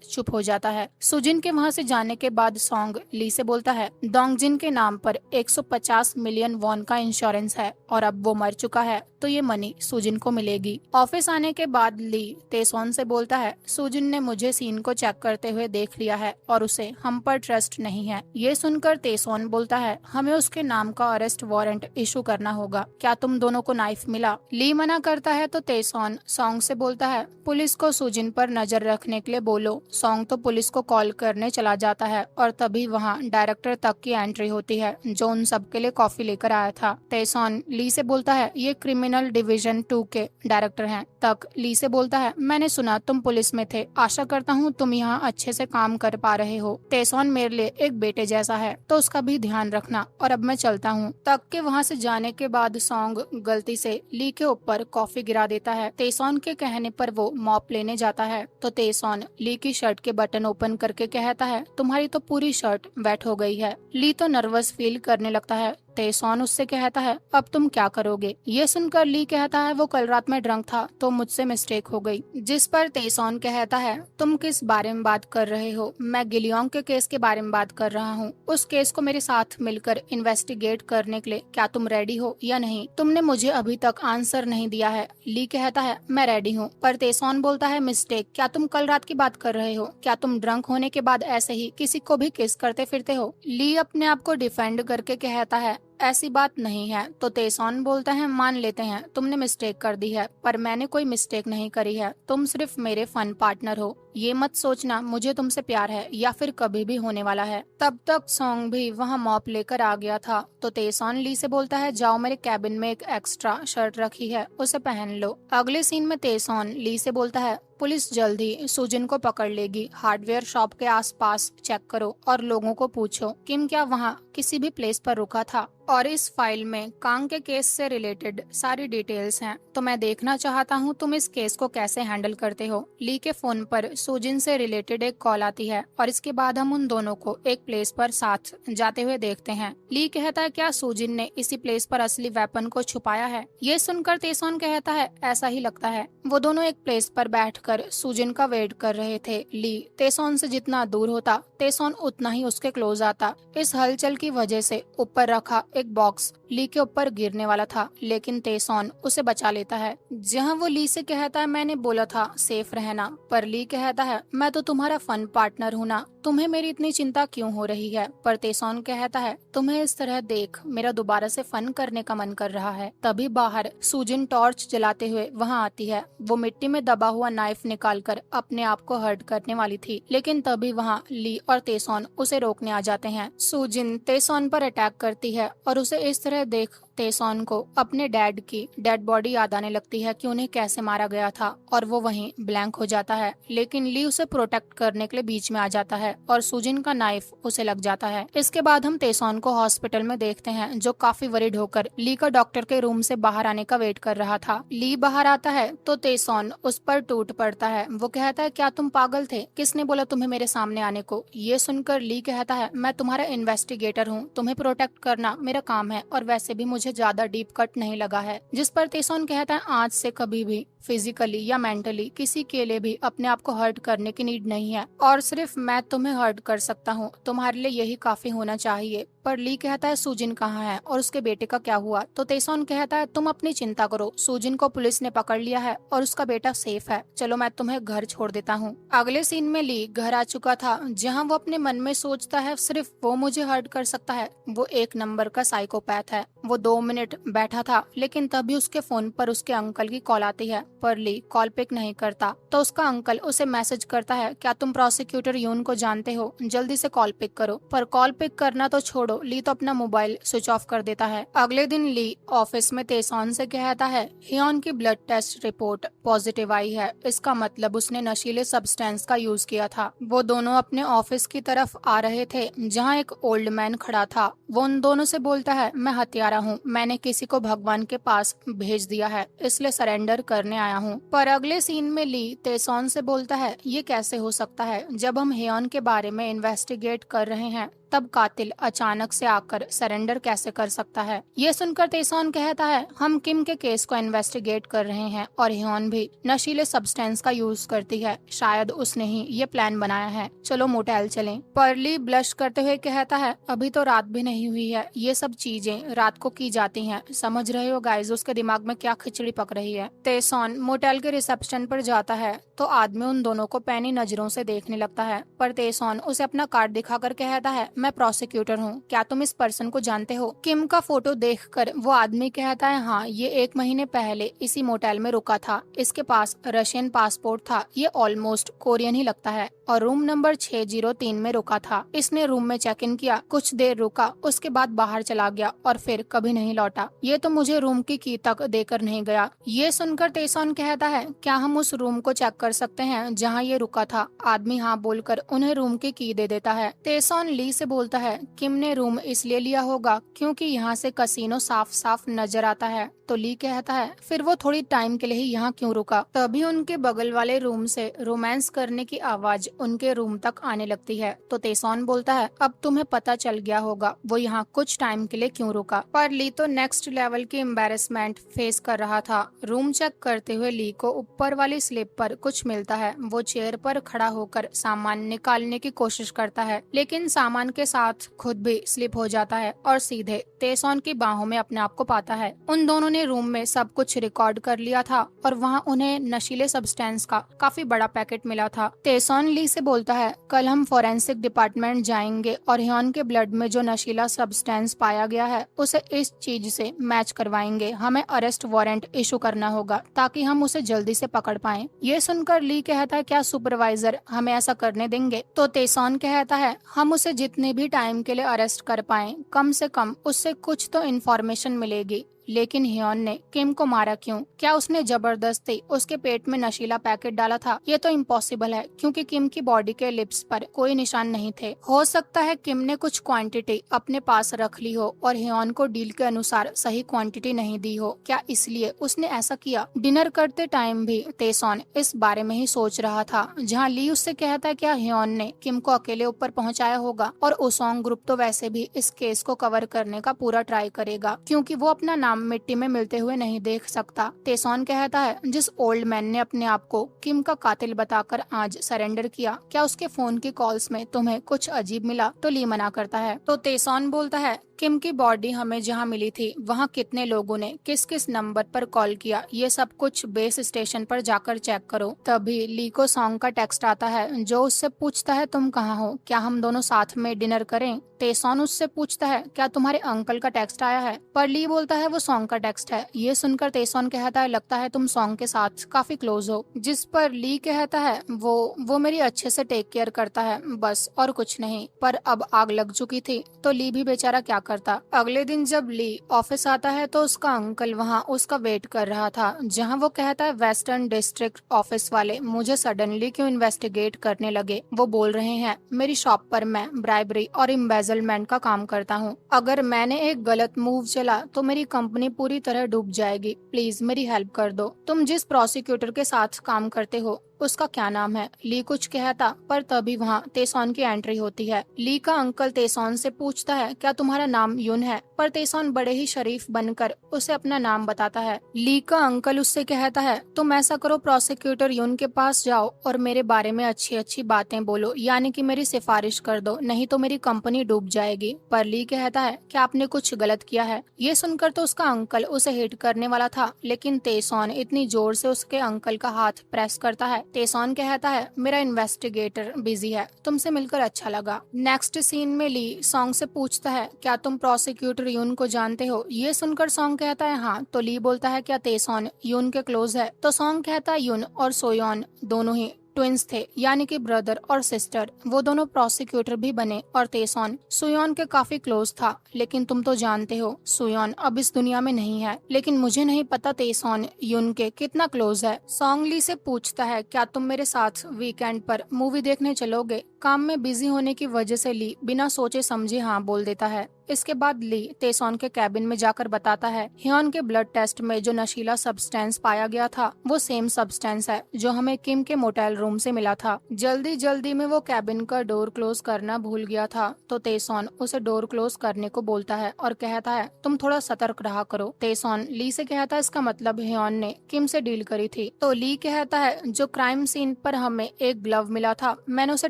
चुप हो जाता है। सुजिन के वहाँ से जाने के बाद सॉन्ग ली से बोलता है डोंगजिन के नाम पर 150 मिलियन वॉन का इंश्योरेंस है और अब वो मर चुका है तो ये मनी सुजिन को मिलेगी। ऑफिस आने के बाद ली तेसोन से बोलता है सुजिन ने मुझे सीन को चेक करते हुए देख लिया है और उसे हम पर ट्रस्ट नहीं है। ये सुनकर तेसोन बोलता है हमें उसके नाम का अरेस्ट वारंट इशू करना होगा। क्या तुम दोनों को नाइफ मिला? ली मना करता है तो तेसोन सॉन्ग से बोलता है पुलिस को सुजिन पर नजर रखने के लिए बोलो। सॉन्ग तो पुलिस को कॉल करने चला जाता है और तभी वहाँ डायरेक्टर तक की एंट्री होती है जो उन सबके लिए कॉफी लेकर आया था। तेसोन ली से बोलता है ये क्रिमिनल डिवीजन 2 के डायरेक्टर हैं। तक ली से बोलता है मैंने सुना तुम पुलिस में थे, आशा करता हूँ तुम यहाँ अच्छे से काम कर पा रहे हो। तेसोन मेरे लिए एक बेटे जैसा है तो उसका भी ध्यान रखना और अब मैं चलता हूँ। तक के वहाँ से जाने के बाद सॉन्ग गलती से ली के ऊपर कॉफी गिरा देता है। तेसोन के कहने पर वो मॉप लेने जाता है तो तेसोन ली की शर्ट के बटन ओपन करके कहता है तुम्हारी तो पूरी शर्ट वेट हो गई है। ली तो नर्वस फील करने लगता है। तेसोन उससे कहता है अब तुम क्या करोगे? ये सुनकर ली कहता है वो कल रात में ड्रंक था तो मुझसे मिस्टेक हो गई। जिस पर तेसोन कहता है तुम किस बारे में बात कर रहे हो? मैं गिलियोंग के केस के बारे में बात कर रहा हूँ। उस केस को मेरे साथ मिलकर इन्वेस्टिगेट करने के लिए क्या तुम रेडी हो या नहीं? तुमने मुझे अभी तक आंसर नहीं दिया है। ली कहता है मैं रेडी हूँ। पर तेसोन बोलता है मिस्टेक? क्या तुम कल रात की बात कर रहे हो? क्या तुम ड्रंक होने के बाद ऐसे ही किसी को भी किस करते फिरते हो? ली अपने आप को डिफेंड करके कहता है ऐसी बात नहीं है। तो तेसोन बोलता है मान लेते हैं तुमने मिस्टेक कर दी है पर मैंने कोई मिस्टेक नहीं करी है। तुम सिर्फ मेरे फन पार्टनर हो। ये मत सोचना मुझे तुमसे प्यार है या फिर कभी भी होने वाला है। तब तक सॉन्ग भी वहाँ मॉप लेकर आ गया था तो तेसोन ली से बोलता है जाओ मेरे कैबिन में एक एक्स्ट्रा शर्ट रखी है उसे पहन लो। अगले सीन में तेसोन ली से बोलता है पुलिस जल्द ही सुजिन को पकड़ लेगी। हार्डवेयर शॉप के आसपास चेक करो और लोगों को पूछो किम क्या वहाँ किसी भी प्लेस पर रुका था और इस फाइल में कांग के केस से रिलेटेड सारी डिटेल्स हैं तो मैं देखना चाहता हूँ तुम इस केस को कैसे हैंडल करते हो। ली के फोन पर सुजिन से रिलेटेड एक कॉल आती है और इसके बाद हम उन दोनों को एक प्लेस पर साथ जाते हुए देखते हैं। ली कहता है क्या सुजिन ने इसी प्लेस पर असली वेपन को छुपाया है? ये सुनकर तेसोन कहता है ऐसा ही लगता है। वो दोनों एक प्लेस पर बैठकर सुजिन का वेट कर रहे थे। ली तेसोन से जितना दूर होता तेसोन उतना ही उसके क्लोज आता। इस हलचल की वजह से ऊपर रखा एक बॉक्स ली के ऊपर गिरने वाला था लेकिन तेसोन उसे बचा लेता है। जहाँ वो ली से कहता है मैंने बोला था सेफ रहना, पर ली कहता है मैं तो तुम्हारा फन पार्टनर हूँ ना, तुम्हें मेरी इतनी चिंता क्यों हो रही है? पर तेसोन कहता है तुम्हें इस तरह देख मेरा दोबारा से फन करने का मन कर रहा है। तभी बाहर सुजिन टॉर्च जलाते हुए वहाँ आती है। वो मिट्टी में दबा हुआ नाइफ निकालकर अपने आप को हर्ट करने वाली थी लेकिन तभी वहाँ ली और तेसोन उसे रोकने आ जाते हैं। सुजिन तेसोन पर अटैक करती है और उसे इस तरह देख तेसॉन को अपने डैड की डेड बॉडी याद आने लगती है कि उन्हें कैसे मारा गया था और वो वहीं ब्लैंक हो जाता है। लेकिन ली उसे प्रोटेक्ट करने के लिए बीच में आ जाता है और सुजिन का नाइफ उसे लग जाता है। इसके बाद हम तेसॉन को हॉस्पिटल में देखते हैं, जो काफी वरीड होकर ली का डॉक्टर के रूम से बाहर आने का वेट कर रहा था। ली बाहर आता है तो तेसॉन उस पर टूट पड़ता है। वो कहता है, क्या तुम पागल थे? किसने बोला तुम्हें मेरे सामने आने को? ये सुनकर ली कहता है, मैं तुम्हारा इन्वेस्टिगेटर हूँ, तुम्हें प्रोटेक्ट करना मेरा काम है और वैसे भी मुझे ज्यादा डीप कट नहीं लगा है। जिस पर तेसॉन कहता है, आज से कभी भी फिजिकली या मेंटली किसी के लिए भी अपने आप को हर्ट करने की नीड नहीं है और सिर्फ मैं तुम्हें हर्ट कर सकता हूँ, तुम्हारे लिए यही काफी होना चाहिए। पर ली कहता है, सुजिन कहाँ है और उसके बेटे का क्या हुआ? तो तेसॉन कहता है, तुम अपनी चिंता करो, सुजिन को पुलिस ने पकड़ लिया है और उसका बेटा सेफ है, चलो मैं तुम्हें घर छोड़ देता हूँ। अगले सीन में ली घर आ चुका था, जहाँ वो अपने मन में सोचता है सिर्फ वो मुझे हर्ट कर सकता है। वो एक नंबर का साइकोपैथ है। वो 2 मिनट बैठा था, लेकिन तभी उसके फोन पर उसके अंकल की कॉल आती है, पर ली कॉल पिक नहीं करता। तो उसका अंकल उसे मैसेज करता है, क्या तुम प्रोसिक्यूटर यून को जानते हो? जल्दी से कॉल पिक करो। पर कॉल पिक करना तो छोड़ो, ली तो अपना मोबाइल स्विच ऑफ कर देता है। अगले दिन ली ऑफिस में तेसॉन से कहता है, हियोन की ब्लड टेस्ट रिपोर्ट पॉजिटिव आई है, इसका मतलब उसने नशीले सब्सटेंस का यूज किया था। वो दोनों अपने ऑफिस की तरफ आ रहे थे, जहाँ एक ओल्ड मैन खड़ा था। वो उन दोनों से बोलता है, मैं हत्यारा हूँ, मैंने किसी को भगवान के पास भेज दिया है, इसलिए सरेंडर करने आया हूँ। पर अगले सीन में ली तेसॉन से बोलता है, ये कैसे हो सकता है? जब हम हियोन के बारे में इन्वेस्टिगेट कर रहे हैं, तब कातिल अचानक से आकर सरेंडर कैसे कर सकता है? ये सुनकर तेसॉन कहता है, हम किम के केस को इन्वेस्टिगेट कर रहे हैं और हियोन भी नशीले सब्सटेंस का यूज करती है, शायद उसने ही ये प्लान बनाया है, चलो मोटेल चलें। पर ली ब्लश करते हुए कहता है, अभी तो रात भी नहीं हुई है, ये सब चीजें रात को की जाती हैं, समझ रहे हो गाइस उसके दिमाग में क्या खिचड़ी पक रही है। तेसॉन मोटेल के रिसेप्शन पर जाता है तो आदमी उन दोनों को पैनी नजरों से देखने लगता है। पर तेसॉन उसे अपना कार्ड दिखाकर कहता है, मैं प्रोसिक्यूटर हूँ, क्या तुम इस पर्सन को जानते हो? किम का फोटो देखकर वो आदमी कहता है, हाँ, ये 1 महीने पहले इसी मोटेल में रुका था, इसके पास रशियन पासपोर्ट था, ये ऑलमोस्ट कोरियन ही लगता है, और रूम नंबर 603 में रुका था। इसने रूम में चेक इन किया, कुछ देर रुका, उसके बाद बाहर चला गया और फिर कभी नहीं लौटा। ये तो मुझे रूम की तक देकर नहीं गया। ये सुनकर तेसॉन कहता है, क्या हम उस रूम को चेक कर सकते हैं जहाँ ये रुका था? आदमी हाँ बोलकर उन्हें रूम की दे देता है। तेसॉन ली से बोलता है, किम ने रूम इसलिए लिया होगा क्योंकि यहाँ से कसीनो साफ साफ नजर आता है। तो ली कहता है, फिर वो थोड़ी टाइम के लिए ही यहाँ क्यों रुका? तभी उनके बगल वाले रूम से रोमांस करने की आवाज उनके रूम तक आने लगती है। तो तेसॉन बोलता है, अब तुम्हें पता चल गया होगा वो यहाँ कुछ टाइम के लिए क्यों रुका। पर ली तो नेक्स्ट लेवल की एम्बेरसमेंट फेस कर रहा था। रूम चेक करते हुए ली को ऊपर वाली स्लिप पर कुछ मिलता है। वो चेयर पर खड़ा होकर सामान निकालने की कोशिश करता है, लेकिन सामान के साथ खुद भी स्लिप हो जाता है और सीधे तेसॉन की बाहों में अपने आप को पाता है। उन दोनों ने रूम में सब कुछ रिकॉर्ड कर लिया था और वहाँ उन्हें नशीले सब्सटेंस का काफी बड़ा पैकेट मिला था। तेसॉन ली से बोलता है, कल हम फोरेंसिक डिपार्टमेंट जाएंगे और हियोन के ब्लड में जो नशीला सब्सटेंस पाया गया है उसे इस चीज से मैच करवाएंगे। हमें अरेस्ट वारंट इशू करना होगा ताकि हम उसे जल्दी से पकड़ पाएं। ये सुनकर ली कहता है, क्या सुपरवाइजर हमें ऐसा करने देंगे? तो तेसॉन कहता है, हम उसे जितने भी टाइम के लिए अरेस्ट कर पाएं, कम से कम उससे कुछ तो इन्फॉर्मेशन मिलेगी। लेकिन हियोन ने किम को मारा क्यों? क्या उसने जबरदस्ती उसके पेट में नशीला पैकेट डाला था? ये तो इम्पॉसिबल है क्योंकि किम की बॉडी के लिप्स पर कोई निशान नहीं थे। हो सकता है किम ने कुछ क्वांटिटी अपने पास रख ली हो और हियोन को डील के अनुसार सही क्वांटिटी नहीं दी हो। क्या इसलिए उसने ऐसा किया? डिनर करते टाइम भी तेसॉन इस बारे में ही सोच रहा था, जहाँ ली उससे कहता है, क्या हियोन ने किम को अकेले ऊपर पहुँचाया होगा और ओसोंग ग्रुप तो वैसे भी इस केस को कवर करने का पूरा ट्राई करेगा क्योंकि वो अपना नाम मिट्टी में मिलते हुए नहीं देख सकता। तेसॉन कहता है, जिस ओल्ड मैन ने अपने आप को किम का कातिल बताकर आज सरेंडर किया, क्या उसके फोन की कॉल्स में तुम्हें कुछ अजीब मिला? तो ली मना करता है। तो तेसॉन बोलता है, किम की बॉडी हमें जहाँ मिली थी वहाँ कितने लोगों ने किस किस नंबर पर कॉल किया, ये सब कुछ बेस स्टेशन पर जाकर चेक करो। तभी ली को सॉन्ग का टेक्स्ट आता है जो उससे पूछता है, तुम कहाँ हो, क्या हम दोनों साथ में डिनर करें? तेसॉन उससे पूछता है, क्या तुम्हारे अंकल का टेक्स्ट आया है? पर ली बोलता है, वो सॉन्ग का टेक्स्ट है। ये सुनकर तेसॉन कहता है, लगता है तुम सॉन्ग के साथ काफी क्लोज हो। जिस पर ली कहता है, वो मेरी अच्छे से टेक केयर करता है बस, और कुछ नहीं। पर अब आग लग चुकी थी तो ली भी बेचारा क्या करता। अगले दिन जब ली ऑफिस आता है तो उसका अंकल वहाँ उसका वेट कर रहा था, जहाँ वो कहता है वेस्टर्न डिस्ट्रिक्ट ऑफिस वाले मुझे सडनली क्यों इन्वेस्टिगेट करने लगे। वो बोल रहे हैं मेरी शॉप पर मैं ब्राइबरी और एम्बेजलमेंट का काम करता हूँ। अगर मैंने एक गलत मूव चला तो मेरी कंपनी पूरी तरह डूब जाएगी। प्लीज मेरी हेल्प कर दो। तुम जिस प्रोसिक्यूटर के साथ काम करते हो उसका क्या नाम है? ली कुछ कहता, पर तभी वहाँ तेसॉन की एंट्री होती है। ली का अंकल तेसॉन से पूछता है क्या तुम्हारा नाम युन है? पर तेसॉन बड़े ही शरीफ बनकर उसे अपना नाम बताता है। ली का अंकल उससे कहता है तुम ऐसा करो, प्रोसिक्यूटर युन के पास जाओ और मेरे बारे में अच्छी अच्छी बातें बोलो, यानी कि मेरी सिफारिश कर दो, नहीं तो मेरी कंपनी डूब जाएगी। पर ली कहता है क्या आपने कुछ गलत किया है? ये सुनकर तो उसका अंकल उसे हिट करने वाला था, लेकिन तेसॉन इतनी जोर से उसके अंकल का हाथ प्रेस करता है। तेसॉन कहता है मेरा इन्वेस्टिगेटर बिजी है, तुमसे मिलकर अच्छा लगा। नेक्स्ट सीन में ली सॉन्ग से पूछता है क्या तुम प्रोसिक्यूटर यून को जानते हो? ये सुनकर सॉन्ग कहता है हाँ। तो ली बोलता है क्या तेसॉन यून के क्लोज है? तो सॉन्ग कहता है यून और सोयोन दोनों ही ट्विंस थे, यानी कि ब्रदर और सिस्टर। वो दोनों प्रोसिक्यूटर भी बने और तेसॉन सुयोन के काफी क्लोज था। लेकिन तुम तो जानते हो सुयोन अब इस दुनिया में नहीं है, लेकिन मुझे नहीं पता तेसॉन युन के कितना क्लोज है। सॉन्ग ली से पूछता है क्या तुम मेरे साथ वीकेंड पर मूवी देखने चलोगे? काम में बिजी होने की वजह से ली बिना सोचे समझे हाँ बोल देता है। इसके बाद ली तेसॉन के कैबिन में जाकर बताता है ह्योन के ब्लड टेस्ट में जो नशीला सब्सटेंस पाया गया था वो सेम सब्सटेंस है जो हमें किम के मोटेल रूम से मिला था। जल्दी जल्दी में वो कैबिन का डोर क्लोज करना भूल गया था, तो तेसॉन उसे डोर क्लोज करने को बोलता है और कहता है तुम थोड़ा सतर्क रहा करो। तेसॉन ली से कहता है इसका मतलब ह्योन ने किम से डील करी थी। तो ली कहता है जो क्राइम सीन पर हमें एक ग्लव मिला था मैंने उसे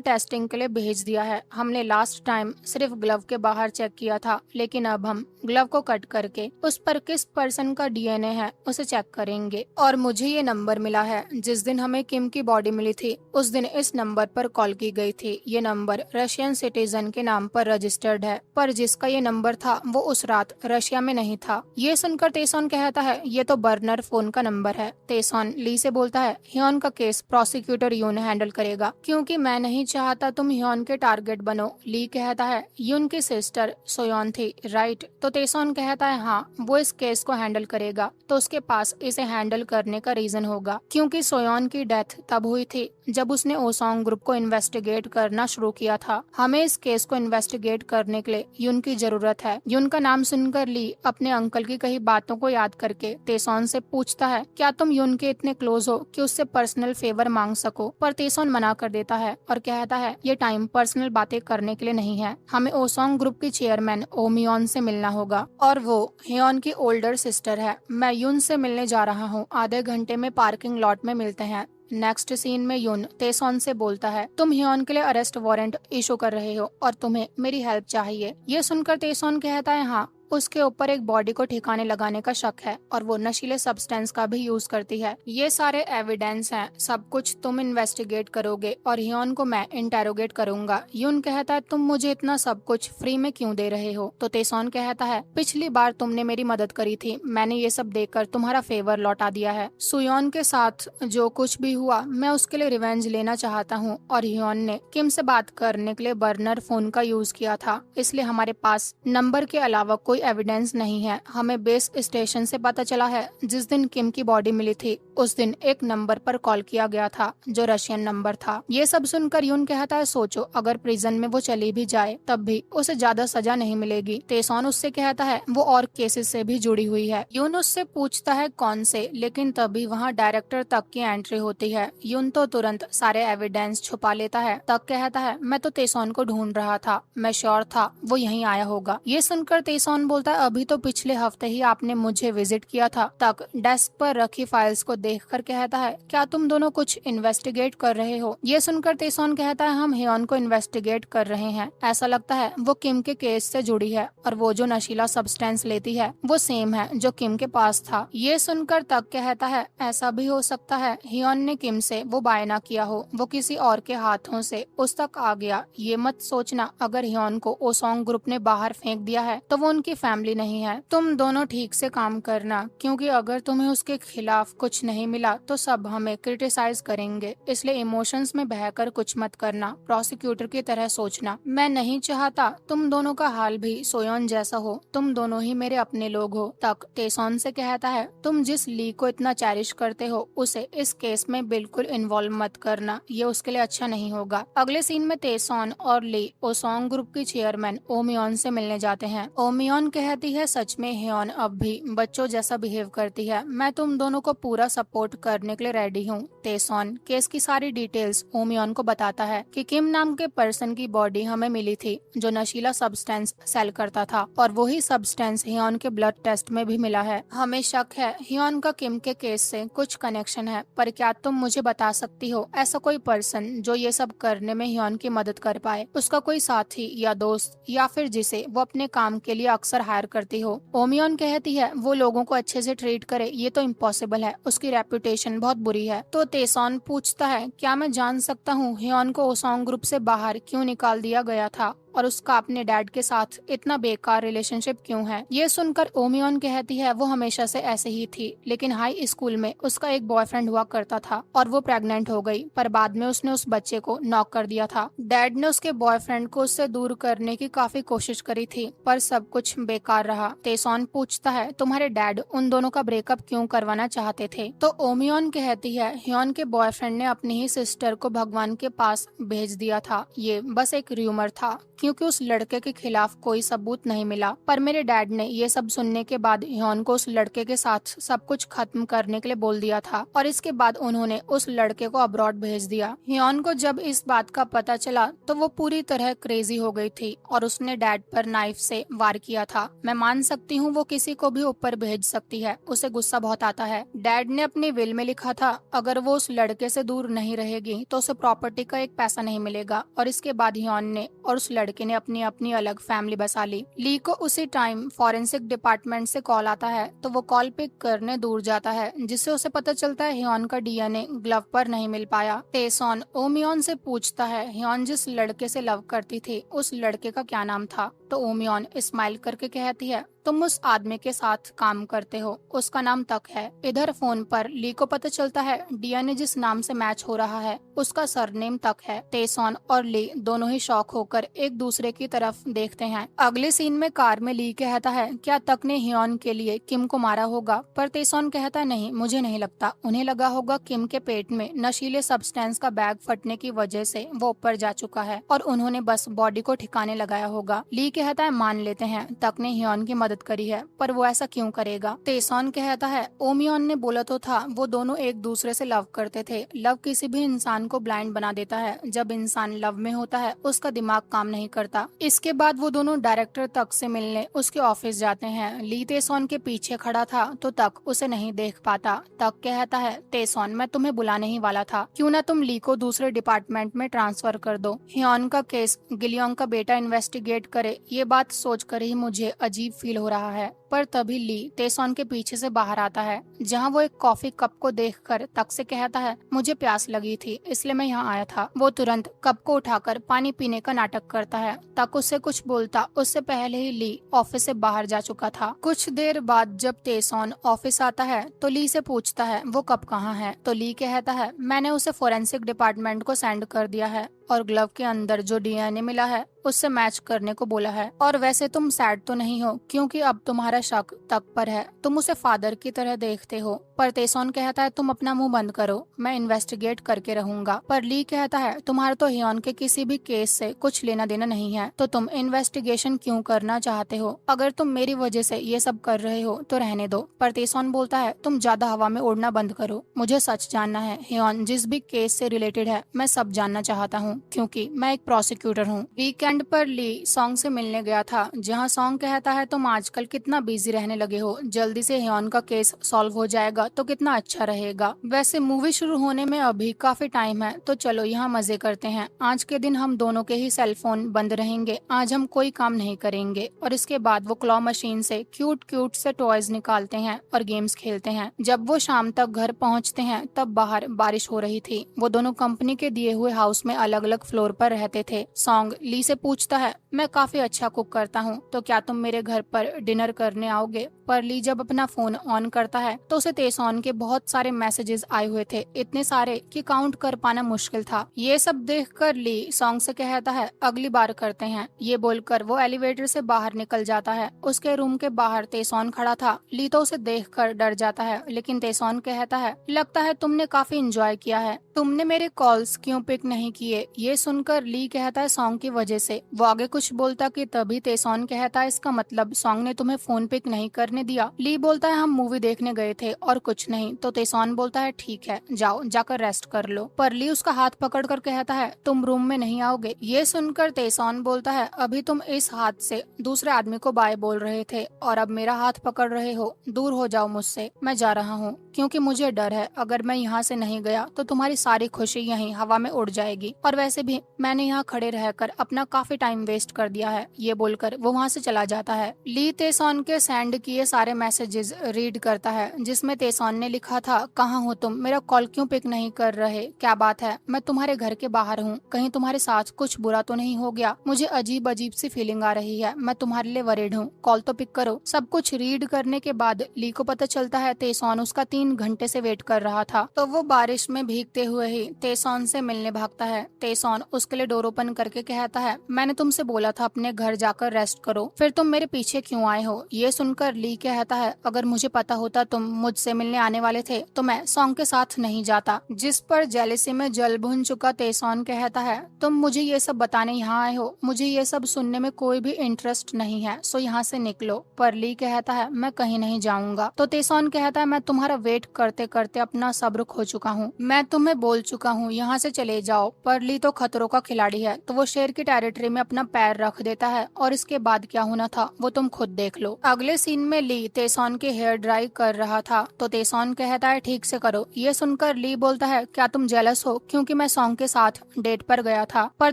टेस्टिंग के लिए भेज दिया है। हमने लास्ट टाइम सिर्फ ग्लव के बाहर चेक किया था, लेकिन अब हम ग्लव को कट करके उस पर किस पर्सन का डीएनए है उसे चेक करेंगे। और मुझे ये नंबर मिला है जिस दिन हमें किम की बॉडी मिली थी उस दिन इस नंबर पर कॉल की गई थी। ये नंबर रशियन सिटीजन के नाम पर रजिस्टर्ड है, पर जिसका ये नंबर था वो उस रात रशिया में नहीं था। ये सुनकर तेसॉन कहता है ये तो बर्नर फोन का नंबर है। तेसॉन ली से बोलता है ह्योन का केस प्रोसिक्यूटर यून हैंडल करेगा, क्योंकि मैं नहीं चाहता तुम ह्योन के टारगेट बनो। ली कहता है यून की सिस्टर सोयोन थी राइट? तो तेसॉन कहता है हाँ, वो इस केस को हैंडल करेगा। तो उसके पास इसे हैंडल करने का रीजन होगा, क्योंकि सोयोन की डेथ तब हुई थी जब उसने ओसोंग ग्रुप को इन्वेस्टिगेट करना शुरू किया था। हमें इस केस को इन्वेस्टिगेट करने के लिए यून की जरूरत है। यून का नाम सुनकर ली अपने अंकल की कई बातों को याद करके तेसॉन से पूछता है क्या तुम यून के इतने क्लोज हो कि उससे पर्सनल फेवर मांग सको? पर तेसॉन मना कर देता है और कहता है ये टाइम पर्सनल बातें करने के लिए नहीं है, हमें ओसोंग ग्रुप की चेयरमैन ओमियोन से मिलना होगा और वो ह्योन की ओल्डर सिस्टर है। मैं यून से मिलने जा रहा हूँ, आधे घंटे में पार्किंग लॉट में मिलते हैं। नेक्स्ट सीन में यून तेसॉन से बोलता है तुम ह्योन के लिए अरेस्ट वारंट इशू कर रहे हो और तुम्हें मेरी हेल्प चाहिए। ये सुनकर तेसॉन कहता है हाँ, उसके ऊपर एक बॉडी को ठिकाने लगाने का शक है और वो नशीले सब्सटेंस का भी यूज करती है। ये सारे एविडेंस हैं, सब कुछ तुम इन्वेस्टिगेट करोगे और ह्योन को मैं इंटेरोगेट करूंगा। यून कहता है तुम मुझे इतना सब कुछ फ्री में क्यों दे रहे हो? तो तेसॉन कहता है पिछली बार तुमने मेरी मदद करी थी, मैंने ये सब देखकर तुम्हारा फेवर लौटा दिया है। सुयोन के साथ जो कुछ भी हुआ मैं उसके लिए रिवेंज लेना चाहता हूँ और ह्योन ने किम से बात करने के लिए बर्नर फोन का यूज किया था, इसलिए हमारे पास नंबर के अलावा कोई एविडेंस नहीं है। हमें बेस स्टेशन से पता चला है जिस दिन किम की बॉडी मिली थी उस दिन एक नंबर पर कॉल किया गया था जो रशियन नंबर था। ये सब सुनकर यून कहता है सोचो अगर प्रिजन में वो चली भी जाए तब भी उसे ज्यादा सजा नहीं मिलेगी। तेसॉन उससे कहता है वो और केसेस से भी जुड़ी हुई है। यून उससे पूछता है कौन से, लेकिन तभी वहाँ डायरेक्टर तक की एंट्री होती है। यून तो तुरंत सारे एविडेंस छुपा लेता है। तक कहता है मैं तो तेसॉन को ढूंढ रहा था, मैं श्योर था वो यहीं आया होगा। ये सुनकर तेसॉन बोलता है अभी तो पिछले हफ्ते ही आपने मुझे विजिट किया था। तक डेस्क पर रखी फाइल्स को देखकर कहता है क्या तुम दोनों कुछ इन्वेस्टिगेट कर रहे हो? ये सुनकर तेसॉन कहता है हम ह्योन को इन्वेस्टिगेट कर रहे हैं, ऐसा लगता है वो किम के केस से जुड़ी है और वो जो नशीला सब्सटेंस लेती है वो सेम है जो किम के पास था। ये सुनकर तक कहता है ऐसा भी हो सकता है ह्योन ने किम से वो बाय ना किया हो, वो किसी और के हाथों से उस तक आ गया। ये मत सोचना अगर ह्योन को ओसोंग ग्रुप ने बाहर फेंक दिया है तो वो उनकी फैमिली नहीं है। तुम दोनों ठीक से काम करना, क्योंकि अगर तुम्हें उसके खिलाफ कुछ नहीं मिला तो सब हमें क्रिटिसाइज करेंगे, इसलिए इमोशंस में बहकर कुछ मत करना, प्रोसिक्यूटर की तरह सोचना। मैं नहीं चाहता तुम दोनों का हाल भी सोयोन जैसा हो, तुम दोनों ही मेरे अपने लोग हो। तक तेसोन से कहता है, तुम जिस ली को इतना चैरिश करते हो उसे इस केस में बिल्कुल इन्वॉल्व मत करना, ये उसके लिए अच्छा नहीं होगा। अगले सीन में तेसोन और ली ओसोंग ग्रुप की चेयरमैन ओमियोन से मिलने जाते हैं। ओमियोन कहती है, सच में हियोन अब भी बच्चों जैसा बिहेव करती है, मैं तुम दोनों को पूरा सपोर्ट करने के लिए रेडी हूँ। तेसोन केस की सारी डिटेल्स ओमियोन को बताता है कि किम नाम के पर्सन की बॉडी हमें मिली थी जो नशीला सब्सटेंस सेल करता था, और वही सब्सटेंस हियोन के ब्लड टेस्ट में भी मिला है। हमें शक है हियोन का किम के केस से कुछ कनेक्शन है, पर क्या तुम मुझे बता सकती हो ऐसा कोई पर्सन जो ये सब करने में हियोन की मदद कर पाए, उसका कोई साथी या दोस्त, या फिर जिसे वो अपने काम के लिए अक्सर हायर करती हो। ओमियोन कहती है, वो लोगों को अच्छे से ट्रीट करे ये तो इम्पॉसिबल है, उसकी रेपुटेशन बहुत बुरी है। तो तेसोन पूछता है, क्या मैं जान सकता हूँ हियोन को ओसोंग ग्रुप से बाहर क्यों निकाल दिया गया था और उसका अपने डैड के साथ इतना बेकार रिलेशनशिप क्यों है। ये सुनकर ओमियोन कहती है, वो हमेशा से ऐसे ही थी, लेकिन हाई स्कूल में उसका एक बॉयफ्रेंड हुआ करता था और वो प्रेग्नेंट हो गई, पर बाद में उसने उस बच्चे को नॉक कर दिया था। डैड ने उसके बॉयफ्रेंड को उससे दूर करने की काफी कोशिश करी थी, पर सब कुछ बेकार रहा। तेसोन पूछता है, तुम्हारे डैड उन दोनों का ब्रेकअप क्यों करवाना चाहते थे। तो ओमियोन कहती है, हियोन के बॉयफ्रेंड ने अपनी ही सिस्टर को भगवान के पास भेज दिया था, ये बस एक र्यूमर था, क्योंकि उस लड़के के खिलाफ कोई सबूत नहीं मिला। पर मेरे डैड ने ये सब सुनने के बाद हियोन को उस लड़के के साथ सब कुछ खत्म करने के लिए बोल दिया था, और इसके बाद उन्होंने उस लड़के को अब्रॉड भेज दिया। हियोन को जब इस बात का पता चला तो वो पूरी तरह क्रेजी हो गई थी और उसने डैड पर नाइफ से वार किया था। मैं मान सकती हूँ वो किसी को भी ऊपर भेज सकती है, उसे गुस्सा बहुत आता है। डैड ने अपनी विल में लिखा था, अगर वो उस लड़के से दूर नहीं रहेगी तो उसे प्रॉपर्टी का एक पैसा नहीं मिलेगा, और इसके बाद हियोन ने और उस लड़के ने अपनी अपनी अलग फैमिली बसा ली को उसी टाइम फॉरेंसिक डिपार्टमेंट से कॉल आता है, तो वो कॉल पिक करने दूर जाता है, जिससे उसे पता चलता है हियोन का डीएनए ग्लव पर नहीं मिल पाया। तेसोन ओमियोन से पूछता है, हियोन जिस लड़के से लव करती थी उस लड़के का क्या नाम था। तो ओमियोन स्माइल करके कहती है, तुम उस आदमी के साथ काम करते हो, उसका नाम तक है। इधर फोन पर ली को पता चलता है डीएनए जिस नाम से मैच हो रहा है उसका सरनेम तक है। तेसोन और ली दोनों ही शॉक होकर एक दूसरे की तरफ देखते हैं। अगले सीन में कार में ली कहता है, क्या तक ने हियोन के लिए किम को मारा होगा, पर तेसोन कहता है, नहीं, मुझे नहीं लगता। उन्हें लगा होगा किम के पेट में नशीले सब्सटेंस का बैग फटने की वजह से वो ऊपर जा चुका है और उन्होंने बस बॉडी को ठिकाने लगाया होगा। ली कहता है, मान लेते हैं तक ने हियोन की मदद करी है, पर वो ऐसा क्यों करेगा। तेसोन कहता है, ओमियोन ने बोला तो था वो दोनों एक दूसरे से लव करते थे। लव किसी भी इंसान को ब्लाइंड बना देता है, जब इंसान लव में होता है उसका दिमाग काम नहीं करता। इसके बाद वो दोनों डायरेक्टर तक से मिलने उसके ऑफिस जाते हैं। ली तेसोन के पीछे खड़ा था तो तक उसे नहीं देख पाता। तक कहता है, तेसोन मैं तुम्हें बुलाने ही वाला था, क्यों ना तुम ली को दूसरे डिपार्टमेंट में ट्रांसफर कर दो, हियोन का केस गिलियोंग का बेटा इन्वेस्टिगेट करे। ये बात सोचकर ही मुझे अजीब फील हो रहा है। पर तभी ली तेसोन के पीछे से बाहर आता है, जहां वो एक कॉफी कप को देखकर तक से कहता है, मुझे प्यास लगी थी इसलिए मैं यहाँ आया था। वो तुरंत कप को उठाकर पानी पीने का नाटक करता है। तक उससे कुछ बोलता उससे पहले ही ली ऑफिस से बाहर जा चुका था। कुछ देर बाद जब तेसोन ऑफिस आता है तो ली से पूछता है, वो कप कहाँ है। तो ली कहता है, मैंने उसे फोरेंसिक डिपार्टमेंट को सेंड कर दिया है और ग्लव के अंदर जो डीएनए मिला है उससे मैच करने को बोला है। और वैसे तुम सैड तो नहीं हो, क्योंकि अब तुम्हारा शक तक पर है, तुम उसे फादर की तरह देखते हो। पर तेसोन कहता है, तुम अपना मुंह बंद करो, मैं इन्वेस्टिगेट करके रहूंगा। पर ली कहता है, तुम्हारा तो हियोन के किसी भी केस से कुछ लेना देना नहीं है, तो तुम इन्वेस्टिगेशन क्यों करना चाहते हो। अगर तुम मेरी वजह से ये सब कर रहे हो तो रहने दो। पर तेसोन बोलता है, तुम ज्यादा हवा में उड़ना बंद करो, मुझे सच जानना है। हियोन जिस भी केस से रिलेटेड है मैं सब जानना चाहता हूँ, क्योंकि मैं एक प्रोसिक्यूटर हूँ। वीकेंड पर ली सॉन्ग से मिलने गया था, जहाँ सॉन्ग कहता है, तुम आजकल कितना बिजी रहने लगे हो, जल्दी से हियोन का केस सॉल्व हो जाएगा तो कितना अच्छा रहेगा। वैसे मूवी शुरू होने में अभी काफी टाइम है, तो चलो यहाँ मजे करते हैं। आज के दिन हम दोनों के ही सेल फोन बंद रहेंगे, आज हम कोई काम नहीं करेंगे। और इसके बाद वो क्लॉ मशीन से क्यूट क्यूट से टॉयज निकालते हैं और गेम्स खेलते हैं। जब वो शाम तक घर पहुँचते हैं तब बाहर बारिश हो रही थी। वो दोनों कंपनी के दिए हुए हाउस में अलग अलग फ्लोर पर रहते थे। सॉन्ग ली से पूछता है, मैं काफी अच्छा कुक करता हूँ, तो क्या तुम मेरे घर पर डिनर करने आओगे? पर ली जब अपना फोन ऑन करता है तो उसे तेसॉन के बहुत सारे मैसेजेस आए हुए थे, इतने सारे कि काउंट कर पाना मुश्किल था। ये सब देखकर ली सॉन्ग से कहता है, अगली बार करते हैं। ये बोलकर वो एलिवेटर से बाहर निकल जाता है। उसके रूम के बाहर तेसॉन खड़ा था। ली तो उसे देखकर डर जाता है, लेकिन तेसॉन कहता है, लगता है तुमने काफी इंजॉय किया है, तुमने मेरे कॉल्स क्यों पिक नहीं किए? ये सुनकर ली कहता है, सॉन्ग की वजह से। वो आगे कुछ बोलता कि तभी तेसॉन कहता है, इसका मतलब सॉन्ग ने तुम्हें फोन पिक नहीं करने दिया? ली बोलता है, हम मूवी देखने गए थे और कुछ नहीं। तो तेसॉन बोलता है, ठीक है, जाओ जाकर रेस्ट कर लो। पर ली उसका हाथ पकड़कर कहता है, तुम रूम में नहीं आओगे? ये सुनकर तेसॉन बोलता है, अभी तुम इस हाथ से दूसरे आदमी को बाय बोल रहे थे और अब मेरा हाथ पकड़ रहे हो। दूर हो जाओ मुझसे, मैं जा रहा हूँ, क्योंकि मुझे डर है अगर मैं यहाँ से नहीं गया तो तुम्हारी सारी खुशी यहीं हवा में उड़ जाएगी, और वैसे भी मैंने यहाँ खड़े रहकर अपना काफी टाइम वेस्ट कर दिया है। ये बोलकर वो वहाँ से चला जाता है। ली तेसॉन के सेंड किए सारे मैसेजेस रीड करता है, जिसमें तेसॉन ने लिखा था, कहाँ हो तुम? मेरा कॉल क्यों पिक नहीं कर रहे? क्या बात है? मैं तुम्हारे घर के बाहर हूँ, कहीं तुम्हारे साथ कुछ बुरा तो नहीं हो गया? मुझे अजीब अजीब सी फीलिंग आ रही है, मैं तुम्हारे लिए वरीड हूँ, कॉल तो पिक करो। सब कुछ रीड करने के बाद ली को पता चलता है तेसॉन उसका 3 घंटे से वेट कर रहा था। तो वो बारिश में भीगते हुए ही तेसॉन से मिलने भागता है। तेसॉन उसके लिए डोर ओपन करके कहता है, मैंने तुमसे बोला था अपने घर जाकर रेस्ट करो, फिर तुम मेरे पीछे क्यों आए हो? ये सुनकर ली कहता है, अगर मुझे पता होता तुम मुझसे मिलने आने वाले थे तो मैं सॉन्ग के साथ नहीं जाता। जिस पर जेलेसी में जल भुन चुका तेसॉन कहता है, तुम मुझे ये सब बताने यहाँ आए हो? मुझे ये सब सुनने में कोई भी इंटरेस्ट नहीं है, सो यहाँ से निकलो। पर ली कहता है, मैं कहीं नहीं जाऊंगा। तो तेसॉन कहता है, मैं तुम्हारा वेट करते करते अपना सब्र खो चुका हूँ, मैं तुम्हें बोल चुका हूँ यहाँ से चले जाओ। पर ली तो खतरों का खिलाड़ी है, तो वो शेर की टेरिटरी में अपना पैर रख देता है, और इसके बाद क्या होना था वो तुम खुद देख लो। अगले सीन में ली तेसॉन के हेयर ड्राई कर रहा था, तो तेसॉन कहता है, ठीक से करो। ये सुनकर ली बोलता है, क्या तुम जेलस हो क्योंकि मैं सॉन्ग के साथ डेट पर गया था? पर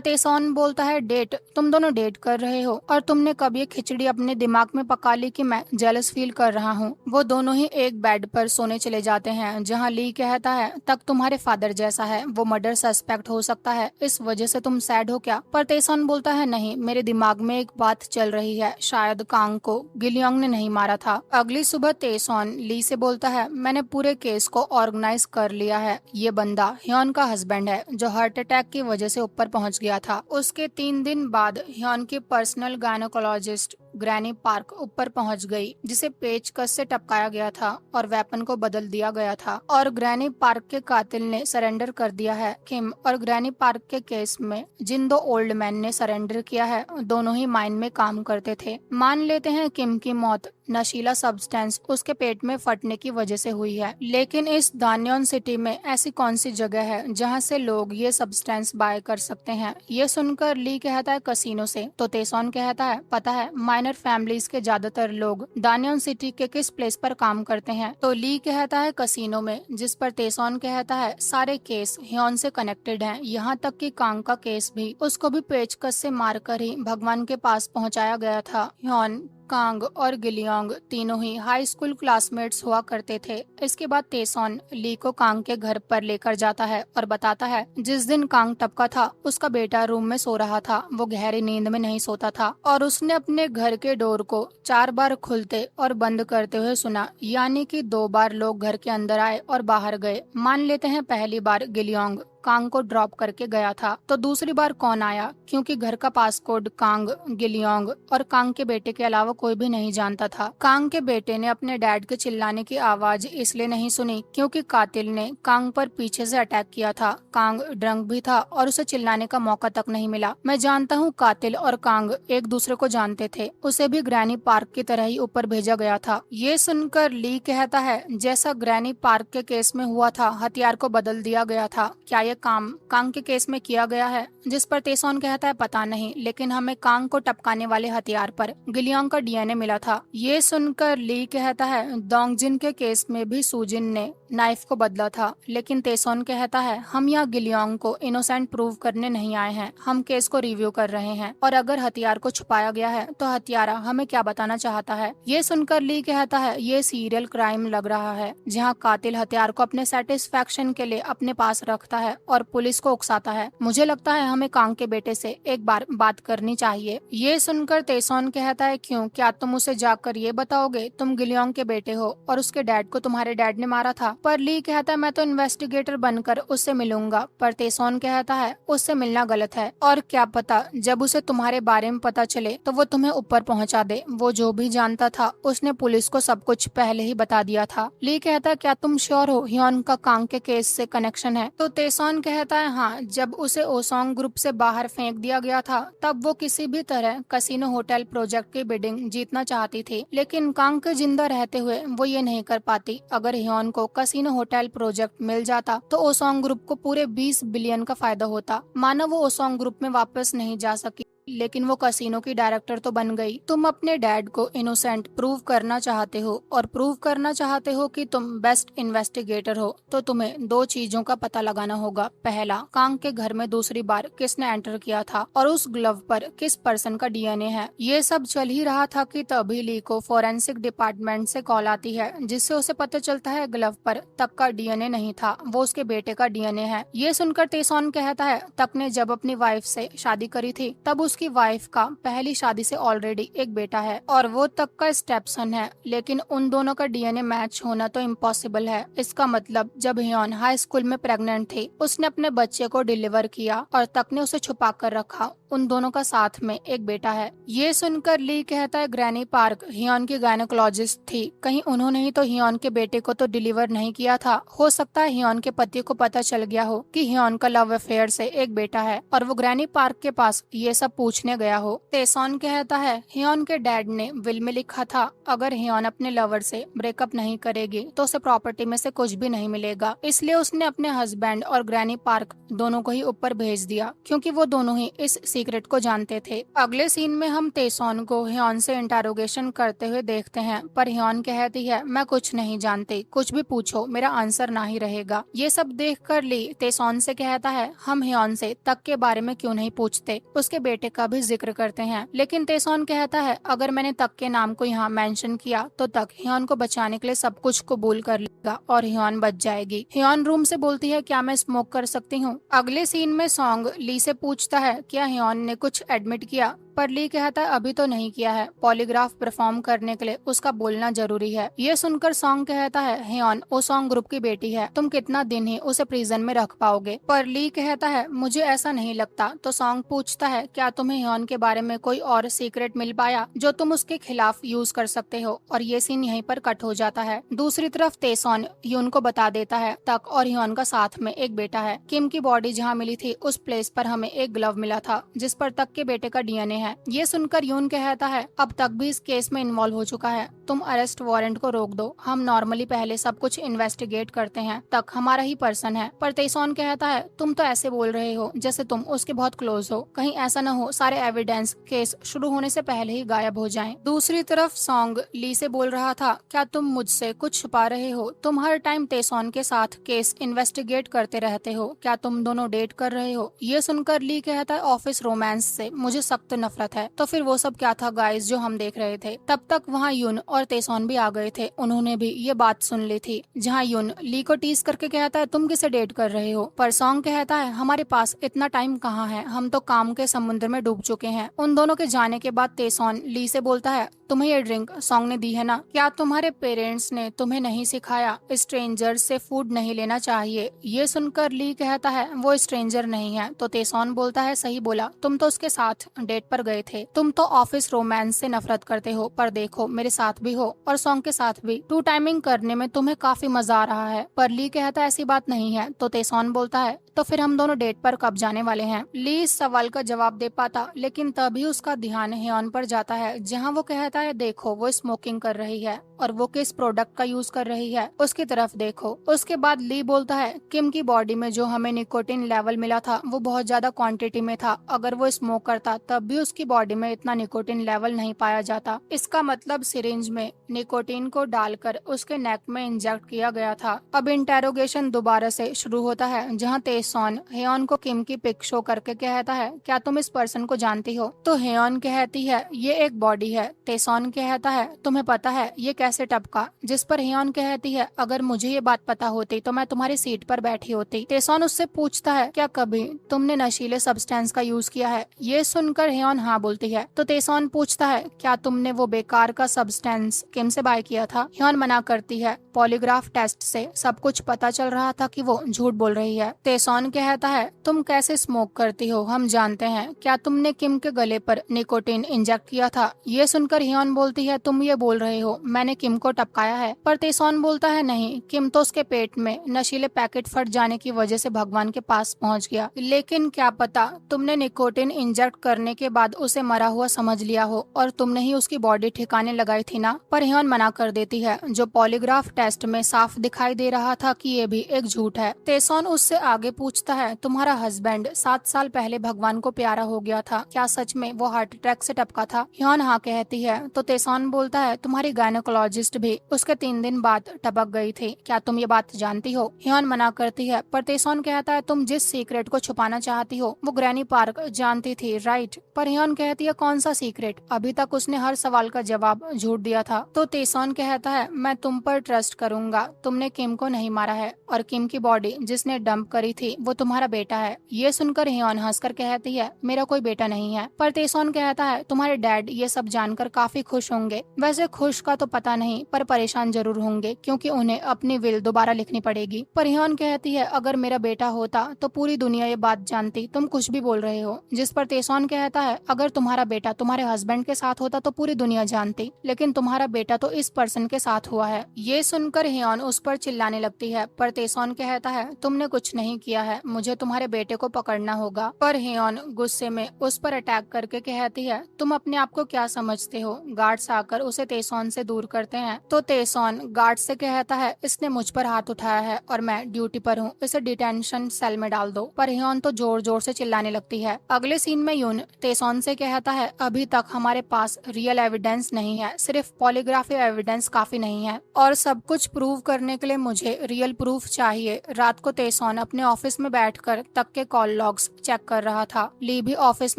तेसॉन बोलता है, डेट? तुम दोनों डेट कर रहे हो, और तुमने कब ये खिचड़ी अपने दिमाग में पका ली कि मैं जेलस फील कर रहा हूँ? वो दोनों ही एक बेड पर सोने चले जाते हैं, जहाँ ली कहता है, तक तुम्हारे फादर जैसा है, वो मर्डर सस्पेक्ट हो सकता है, इस वजह से तुम सैड हो क्या? पर तेसॉन बोलता है, नहीं, मेरे दिमाग में एक बात चल रही है, शायद कांग को गिलियांग ने नहीं मारा था। अगली सुबह तेसॉन ली से बोलता है, मैंने पूरे केस को ऑर्गेनाइज कर लिया है। ये बंदा ह्योन का हस्बैंड है, जो हार्ट अटैक की वजह से ऊपर पहुंच गया था। उसके 3 दिन बाद ह्योन की पर्सनल गायनोकोलॉजिस्ट ग्रैनी पार्क ऊपर पहुंच गई, जिसे पेचकस से टपकाया गया था और वेपन को बदल दिया गया था, और ग्रैनी पार्क के कातिल ने सरेंडर कर दिया है। किम और ग्रैनी पार्क के केस में जिन 2 ओल्ड मैन ने सरेंडर किया है, दोनों ही माइन में काम करते थे। मान लेते हैं किम की मौत नशीला सब्सटेंस उसके पेट में फटने की वजह से हुई है, लेकिन इस दान्योन सिटी में ऐसी कौन सी जगह है जहां से लोग ये सब्सटेंस बाय कर सकते हैं? ये सुनकर ली कहता है, कसिनो से। तो तेसॉन कहता है, पता है माइनर फैमिलीज के ज्यादातर लोग दान्योन सिटी के किस प्लेस पर काम करते हैं? तो ली कहता है, कसिनो में। जिस पर तेसॉन कहता है, सारे केस ह्योन से कनेक्टेड हैं, यहाँ तक कि कांग का केस भी। उसको भी पेचकस से मारकर ही भगवान के पास पहुंचाया गया था। ह्योन, कांग और गिलियांग तीनों ही हाई स्कूल क्लासमेट्स हुआ करते थे। इसके बाद तेसॉन ली को कांग के घर पर लेकर जाता है और बताता है, जिस दिन कांग टपका था उसका बेटा रूम में सो रहा था, वो गहरी नींद में नहीं सोता था, और उसने अपने घर के डोर को 4 बार खुलते और बंद करते हुए सुना, यानी कि 2 बार लोग घर के अंदर आए और बाहर गए। मान लेते हैं पहली बार गिलियांग कांग को ड्रॉप करके गया था, तो दूसरी बार कौन आया? क्योंकि घर का पासकोड कांग, गिलियांग और कांग के बेटे के अलावा कोई भी नहीं जानता था। कांग के बेटे ने अपने डैड के चिल्लाने की आवाज इसलिए नहीं सुनी क्योंकि कातिल ने कांग पर पीछे से अटैक किया था। कांग ड्रंक भी था और उसे चिल्लाने का मौका तक नहीं मिला। मैं जानता हूँ कातिल और कांग एक दूसरे को जानते थे, उसे भी ग्रैनी पार्क की तरह ही ऊपर भेजा गया था। ये सुनकर ली कहता है, जैसा ग्रैनी पार्क के केस में हुआ था, हथियार को बदल दिया गया था, क्या ये काम कांग के केस में किया गया है? जिस पर तेसॉन कहता है, पता नहीं, लेकिन हमें कांग को टपकाने वाले हथियार पर गिलियांग का डीएनए मिला था। ये सुनकर ली कहता है, दोंगजिन के केस में भी सुजिन ने नाइफ को बदला था। लेकिन तेसोन कहता है हम यहाँ गिलियांग को इनोसेंट प्रूव करने नहीं आए हैं, हम केस को रिव्यू कर रहे हैं और अगर हथियार को छुपाया गया है तो हत्यारा हमें क्या बताना चाहता है। ये सुनकर ली कहता है ये सीरियल क्राइम लग रहा है जहाँ कातिल हथियार को अपने सेटिस्फैक्शन के लिए अपने पास रखता है और पुलिस को उकसाता है। मुझे लगता है हमें कांग के बेटे से एक बार बात करनी चाहिए। ये सुनकर तेसोन कहता है क्यों, क्या तुम उसे जाकर ये बताओगे तुम गिलियांग के बेटे हो और उसके डैड को तुम्हारे डैड ने मारा था। पर ली कहता है मैं तो इन्वेस्टिगेटर बनकर उससे मिलूंगा। पर तेसोन कहता है उससे मिलना गलत है और क्या पता जब उसे तुम्हारे बारे में पता चले तो वो तुम्हें ऊपर पहुंचा दे। वो जो भी जानता था उसने पुलिस को सब कुछ पहले ही बता दिया था। ली कहता है क्या तुम श्योर हो ह्योन का कांग के केस से कनेक्शन है। तो तेसोन कहता है हाँ, जब उसे ओसोंग ग्रुप से बाहर फेंक दिया गया था तब वो किसी भी तरह कसिनो होटल प्रोजेक्ट की बिडिंग जीतना चाहती थी, लेकिन कांग के जिंदा रहते हुए वो ये नहीं कर पाती। अगर ह्योन को कसिनो होटल प्रोजेक्ट मिल जाता तो ओसोंग ग्रुप को पूरे 20 बिलियन का फायदा होता। माना वो ओसोंग ग्रुप में वापस नहीं जा सकी लेकिन वो कसिनो की डायरेक्टर तो बन गई। तुम अपने डैड को इनोसेंट प्रूव करना चाहते हो और प्रूव करना चाहते हो कि तुम बेस्ट इन्वेस्टिगेटर हो, तो तुम्हें दो चीजों का पता लगाना होगा। पहला, कांग के घर में दूसरी बार किसने एंटर किया था और उस ग्लव पर किस पर्सन का डीएनए है। ये सब चल ही रहा था कि तभी ली को फोरेंसिक डिपार्टमेंट से कॉल आती है जिससे उसे पता चलता है ग्लव पर तक का डीएनए नहीं था, वो उसके बेटे का डीएनए है। ये सुनकर तेसोन कहता है तक ने जब अपनी वाइफ से शादी करी थी तब उसकी वाइफ का पहली शादी से ऑलरेडी एक बेटा है और वो तक का स्टेपसन है, लेकिन उन दोनों का डीएनए मैच होना तो इम्पॉसिबल है। इसका मतलब जब ह्योन हाई स्कूल में प्रेग्नेंट थी उसने अपने बच्चे को डिलीवर किया और तक ने उसे छुपा कर रखा। उन दोनों का साथ में एक बेटा है। ये सुनकर ली कहता है ग्रैनी पार्क ह्योन की गायनोकोलॉजिस्ट थी, कहीं उन्होंने ही तो ह्योन के बेटे को तो डिलीवर नहीं किया था। हो सकता है ह्योन के पति को पता चल गया हो कि ह्योन का लव अफेयर से एक बेटा है और वो ग्रैनी पार्क के पास ये सब पूछने गया हो। तेसोन कहता है ह्योन के डैड ने विल में लिखा था अगर ह्योन अपने लवर से ब्रेकअप नहीं करेगी तो उसे प्रॉपर्टी में से कुछ भी नहीं मिलेगा, इसलिए उसने अपने हस्बैंड और ग्रैनी पार्क दोनों को ही ऊपर भेज दिया क्योंकि वो दोनों ही इस सीक्रेट को जानते थे। अगले सीन में हम तेसोन को ह्योन से इंटरोगेशन करते हुए देखते हैं, पर ह्योन कहती है मैं कुछ नहीं जानती, कुछ भी पूछो मेरा आंसर ना ही रहेगा। ये सब देखकर ली तेसोन से कहता है हम ह्योन से तक के बारे में क्यों नहीं पूछते, उसके बेटे का भी जिक्र करते हैं। लेकिन तेसोन कहता है अगर मैंने तक के नाम को यहाँ मेंशन किया तो तक ह्योन को बचाने के लिए सब कुछ कबूल कर लेगा और ह्योन बच जाएगी। ह्योन रूम से बोलती है क्या मैं स्मोक कर सकती हूँ। अगले सीन में सॉन्ग ली से पूछता है क्या ह्योन ने कुछ एडमिट किया, पर ली कहता है अभी तो नहीं किया है, पॉलीग्राफ परफॉर्म करने के लिए उसका बोलना जरूरी है। ये सुनकर सॉन्ग कहता है ह्योन ओसोंग ग्रुप की बेटी है, तुम कितना दिन ही उसे प्रिजन में रख पाओगे। पर ली कहता है मुझे ऐसा नहीं लगता। तो सॉन्ग पूछता है क्या तुम्हें ह्योन के बारे में कोई और सीक्रेट मिल पाया जो तुम उसके खिलाफ यूज कर सकते हो, और ये सीन यहीं पर कट हो जाता है। दूसरी तरफ तेसोन ह्योन को बता देता है तक और ह्योन का साथ में एक बेटा है। किम की बॉडी जहाँ मिली थी उस प्लेस पर हमें एक ग्लव मिला था जिस पर तक के बेटे का डीएनए है। ये सुनकर यून कहता है अब तक भी इस केस में इन्वॉल्व हो चुका है, तुम अरेस्ट वारंट को रोक दो, हम नॉर्मली पहले सब कुछ इन्वेस्टिगेट करते हैं, तक हमारा ही पर्सन है। पर तेसोन कहता है तुम तो ऐसे बोल रहे हो जैसे तुम उसके बहुत क्लोज हो, कहीं ऐसा न हो सारे एविडेंस केस शुरू होने से पहले ही गायब हो जाएं। दूसरी तरफ सॉन्ग ली से बोल रहा था क्या तुम मुझसे कुछ छुपा रहे हो, तुम हर टाइम तेसोन के साथ केस इन्वेस्टिगेट करते रहते हो, क्या तुम दोनों डेट कर रहे हो। ये सुनकर ली कहता है ऑफिस रोमांस से मुझे सख्त नफरत है। तो फिर वो सब क्या था गाइस जो हम देख रहे थे। तब तक वहाँ यून और तेसोन भी आ गए थे, उन्होंने भी ये बात सुन ली थी जहाँ यून ली को टीज करके कहता है तुम किसे डेट कर रहे हो। पर सॉन्ग कहता है हमारे पास इतना टाइम कहाँ है, हम तो काम के समुद्र में डूब चुके हैं। उन दोनों के जाने के बाद तेसोन ली से बोलता है तुम्हें ये ड्रिंक सॉन्ग ने दी है ना, क्या तुम्हारे पेरेंट्स ने तुम्हें नहीं सिखाया स्ट्रेंजर से फूड नहीं लेना चाहिए। ये सुनकर ली कहता है वो स्ट्रेंजर नहीं है। तो तेसोन बोलता है सही बोला, तुम तो उसके साथ डेट पर गए थे, तुम तो ऑफिस रोमांस से नफरत करते हो, पर देखो मेरे साथ भी हो और सॉन्ग के साथ भी, टू टाइमिंग करने में तुम्हें काफी मजा आ रहा है। पर ली कहता है ऐसी बात नहीं है। तो तेसोन बोलता है तो फिर हम दोनों डेट पर कब जाने वाले हैं? ली इस सवाल का जवाब दे पाता, लेकिन तभी उसका ध्यान ह्योन पर जाता है, जहाँ वो कहता है देखो वो स्मोकिंग कर रही है और वो किस प्रोडक्ट का यूज कर रही है, उसकी तरफ देखो। उसके बाद ली बोलता है किम की बॉडी में जो हमें निकोटिन लेवल मिला था वो बहुत ज्यादा क्वांटिटी में था। अगर वो स्मोक करता तब भी उसकी बॉडी में इतना निकोटिन लेवल नहीं पाया जाता। इसका मतलब सिरिंज में निकोटिन को डालकर उसके नेक में इंजेक्ट किया गया था। अब इंटेरोगेशन दोबारा से शुरू होता है, जहाँ तेसॉन हेयन को किम की पिक शो करके कहता है क्या तुम इस पर्सन को जानती हो? तो हेयन कहती है ये एक बॉडी है। तेसॉन कहता है तुम्हें पता है ये कैसे टपका? जिस पर हेयन कहती है अगर मुझे ये बात पता होती तो मैं तुम्हारी सीट पर बैठी होती। तेसॉन उससे पूछता है क्या कभी तुमने नशीले सब्सटेंस का यूज किया है? ये सुनकर हेयन हाँ बोलती है। तो तेसॉन पूछता है क्या तुमने वो बेकार का सब्सटेंस किम से बाय किया था? हेयन मना करती है। पॉलीग्राफ टेस्ट से सब कुछ पता चल रहा था कि वो झूठ बोल रही है। तेसॉन कहता है तुम कैसे स्मोक करती हो हम जानते हैं। क्या तुमने किम के गले पर निकोटिन इंजेक्ट किया था? ये सुनकर हेयन बोलती है तुम ये बोल रहे हो मैंने किम को टपकाया है? पर तेसॉन बोलता है नहीं, किम तो उसके पेट में नशीले पैकेट फट जाने की वजह से भगवान के पास पहुंच गया। लेकिन क्या पता तुमने निकोटिन इंजेक्ट करने के बाद उसे मरा हुआ समझ लिया हो और तुमने ही उसकी बॉडी ठिकाने लगाई थी ना? पर हेयन मना कर देती है, जो पॉलीग्राफ टेस्ट में साफ दिखाई दे रहा था कि ये भी एक झूठ है। तेसॉन उससे आगे पूछता है तुम्हारा हस्बैंड 7 साल पहले भगवान को प्यारा हो गया था, क्या सच में वो हार्ट अटैक से टपका था? हेयन हाँ कहती है। तो तेसॉन बोलता है तुम्हारी गायनेकोलॉजिस्ट भी उसके 3 दिन बाद टपक गई थी, क्या तुम ये बात जानती हो? हेयन मना करती है, पर तेसॉन कहता है तुम जिस सीक्रेट को छुपाना चाहती हो वो ग्रैनी पार्क जानती थी राइट? पर हेयन कहती है कौन सा सीक्रेट? अभी तक उसने हर सवाल का जवाब झूठ दिया था। तो तेसॉन कहता है मैं तुम पर ट्रस्ट करूंगा, तुमने किम को नहीं मारा है और किम की बॉडी जिसने डंप करी थी वो तुम्हारा बेटा है। ये सुनकर हेयन हंसकर कहती है मेरा कोई बेटा नहीं है। पर तेसॉन कहता है तुम्हारे डैड ये सब जानकर काफी खुश होंगे। वैसे खुश का तो पता नहीं पर परेशान जरूर होंगे क्योंकि उन्हें अपनी विल दोबारा लिखनी पड़ेगी। पर हेयन कहती है अगर मेरा बेटा होता तो पूरी दुनिया ये बात जानती, तुम कुछ भी बोल रहे हो। जिस पर तेसॉन कहता है अगर तुम्हारा बेटा तुम्हारे हस्बैंड के साथ होता तो पूरी दुनिया जानती, लेकिन तुम्हारा बेटा तो इस पर्सन के साथ हुआ है। ये सुनकर हेयन उस पर चिल्लाने लगती है, पर तेसॉन कहता है तुमने कुछ नहीं किया है, मुझे तुम्हारे बेटे को पकड़ना होगा। पर हेयन गुस्से में उस पर अटैक करके कहती है तुम अपने आप को क्या समझते हो? गार्ड्स आकर उसे तेसॉन से दूर करते हैं। तो तेसॉन गार्ड से कहता है इसने मुझ पर हाथ उठाया है और मैं ड्यूटी पर हूँ, इसे डिटेंशन सेल में डाल दो। पर हेयन तो जोर जोर से चिल्लाने लगती है। अगले सीन में यून तेसॉन से कहता है अभी तक हमारे पास रियल एविडेंस नहीं है, सिर्फ पॉलीग्राफी एविडेंस काफी नहीं है और सब कुछ प्रूव करने के लिए मुझे रियल प्रूफ चाहिए। रात को तेसॉन अपने ऑफिस में बैठकर तक के कॉल लॉग्स चेक कर रहा था। ली भी ऑफिस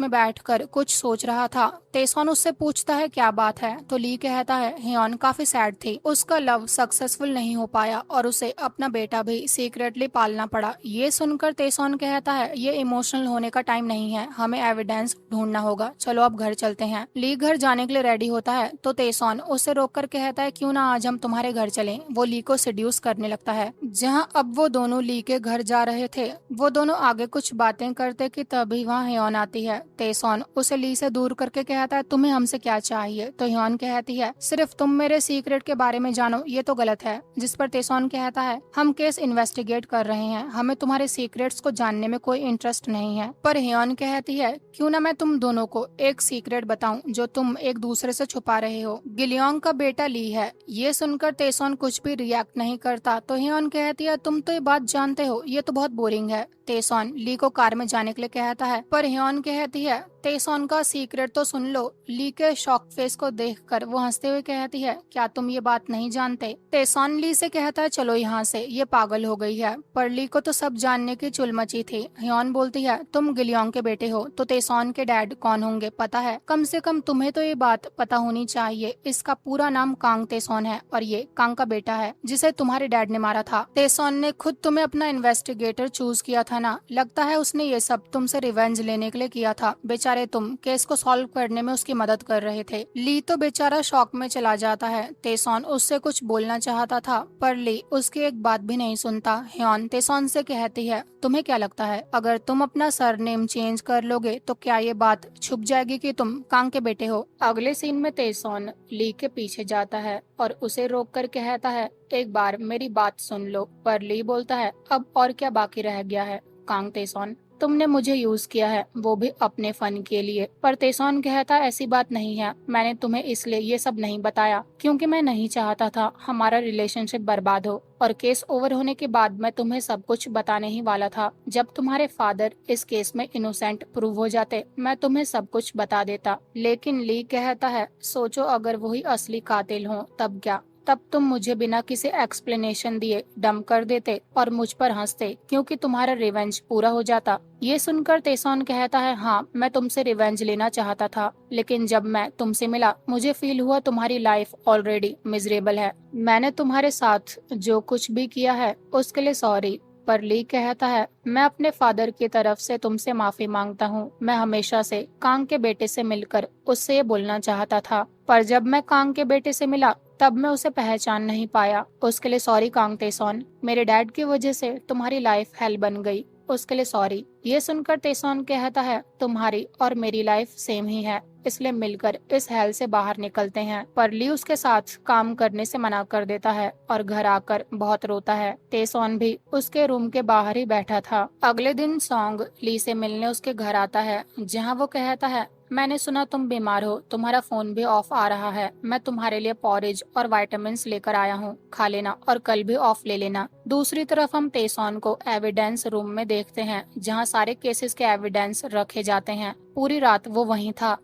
में बैठकर कुछ सोच रहा था। तेसॉन उससे पूछता है क्या बात है? तो ली कहता है हेयन काफी सैड थी, उसका लव सक्सेसफुल नहीं हो पाया और उसे अपना बेटा भी सीक्रेटली पालना पड़ा। ये सुनकर तेसॉन कहता है ये इमोशनल होने का टाइम नहीं है, हमें एविडेंस ढूंढना होगा, चलो अब घर चलते हैं। ली घर जाने के लिए रेडी होता है तो तेसॉन उसे रोककर कहता है क्यों ना आज हम तुम्हारे घर चलें। वो ली को सेड्यूस करने लगता है। जहाँ अब वो दोनों ली के घर जा रहे थे, वो दोनों आगे कुछ बातें करते कि तभी वहाँ हेयन आती है। तेसॉन उसे ली से दूर करके कहता है तुम्हें हमसे क्या चाहिए? तो हेयन कहती है सिर्फ तुम मेरे सीक्रेट के बारे में जानो, ये तो गलत है। जिस पर तेसॉन कहता है हम केस इन्वेस्टिगेट कर रहे हैं, हमें तुम्हारे सीक्रेट्स को जानने में कोई इंटरेस्ट नहीं है। पर हेयन कहती है क्यों ना मैं तुम दोनों को एक सीक्रेट बताऊं जो तुम एक दूसरे से छुपा रहे हो। गिलियोंग का बेटा ली है। ये सुनकर तेसॉन कुछ भी रिएक्ट नहीं करता। तो हेयन कहती है तुम तो ये बात जानते हो, ये तो बहुत बोरिंग है। तेसॉन ली को कार में जाने के लिए कहता है, पर हेयन कहती है तेसॉन का सीक्रेट तो सुन लो। ली के शॉक फेस को देखकर वो हंसते हुए कहती है क्या तुम ये बात नहीं जानते? तेसॉन ली से कहता है चलो यहाँ से, ये पागल हो गई है। पर ली को तो सब जानने की चुल मची थी। हेयन बोलती है तुम गिलियोंग के बेटे हो तो तेसॉन के डैड कौन होंगे पता है? कम से कम तुम्हें तो ये बात पता होनी चाहिए, इसका पूरा नाम कांग तेसॉन है और ये कांग का बेटा है जिसे तुम्हारे डैड ने मारा था। तेसॉन ने खुद तुम्हें अपना इन्वेस्टिगेटर चूज किया था ना, लगता है उसने ये सब तुमसे रिवेंज लेने के लिए किया था। बेचारे तुम केस को सॉल्व करने में उसकी मदद कर रहे थे। ली तो बेचारा शॉक में चला जाता है। तेसॉन उससे कुछ बोलना चाहता था पर ली उसकी एक बात भी नहीं सुनता। हेयन तेसॉन से कहती है तुम्हें क्या लगता है अगर तुम अपना सरनेम चेंज कर लोगे तो क्या ये बात छुप जाएगी कि तुम कांग के बेटे हो? अगले सीन में तेसॉन ली के पीछे जाता है और उसे रोककर कहता है एक बार मेरी बात सुन लो। पर ली बोलता है अब और क्या बाकी रह गया है? कांग तेसॉन, तुमने मुझे यूज किया है, वो भी अपने फन के लिए। पर तेसॉन कहता ऐसी बात नहीं है, मैंने तुम्हें इसलिए ये सब नहीं बताया क्योंकि मैं नहीं चाहता था हमारा रिलेशनशिप बर्बाद हो, और केस ओवर होने के बाद मैं तुम्हें सब कुछ बताने ही वाला था। जब तुम्हारे फादर इस केस में इनोसेंट प्रूव हो जाते मैं तुम्हें सब कुछ बता देता। लेकिन ली कहता है सोचो अगर वही असली कातिल हो तब क्या? तब तुम मुझे बिना किसी एक्सप्लेनेशन दिए डंप कर देते और मुझ पर हंसते क्योंकि तुम्हारा रिवेंज पूरा हो जाता। ये सुनकर तेसॉन कहता है हाँ, मैं तुमसे रिवेंज लेना चाहता था, लेकिन जब मैं तुमसे मिला मुझे फील हुआ तुम्हारी लाइफ ऑलरेडी मिजरेबल है। मैंने तुम्हारे साथ जो कुछ भी किया है उसके लिए सॉरी। पर ली कहता है मैं अपने फादर की तरफ से तुमसे माफी मांगता हूँ। मैं हमेशा से कांग के बेटे से मिलकर उससे ये बोलना चाहता था, पर जब मैं कांग के बेटे से मिला तब मैं उसे पहचान नहीं पाया। उसके लिए सॉरी कांग तेसॉन, मेरे डैड की वजह से तुम्हारी लाइफ हेल बन गई, उसके लिए सॉरी। ये सुनकर तेसॉन कहता है तुम्हारी और मेरी लाइफ सेम ही है, इसलिए मिलकर इस हेल से बाहर निकलते हैं। पर ली उसके साथ काम करने से मना कर देता है और घर आकर बहुत रोता है। तेसॉन भी उसके रूम के बाहर ही बैठा था। अगले दिन सॉन्ग ली से मिलने उसके घर आता है, जहाँ वो कहता है मैंने सुना तुम बीमार हो, तुम्हारा फोन भी ऑफ आ रहा है, मैं तुम्हारे लिए पॉरेज और विटामिन्स लेकर आया हूँ, खा लेना और कल भी ऑफ ले लेना। दूसरी तरफ हम तेसॉन को एविडेंस रूम में देखते हैं, जहाँ सारे केसेस के एविडेंस रखे जाते हैं। पूरी रात वो वहीं था।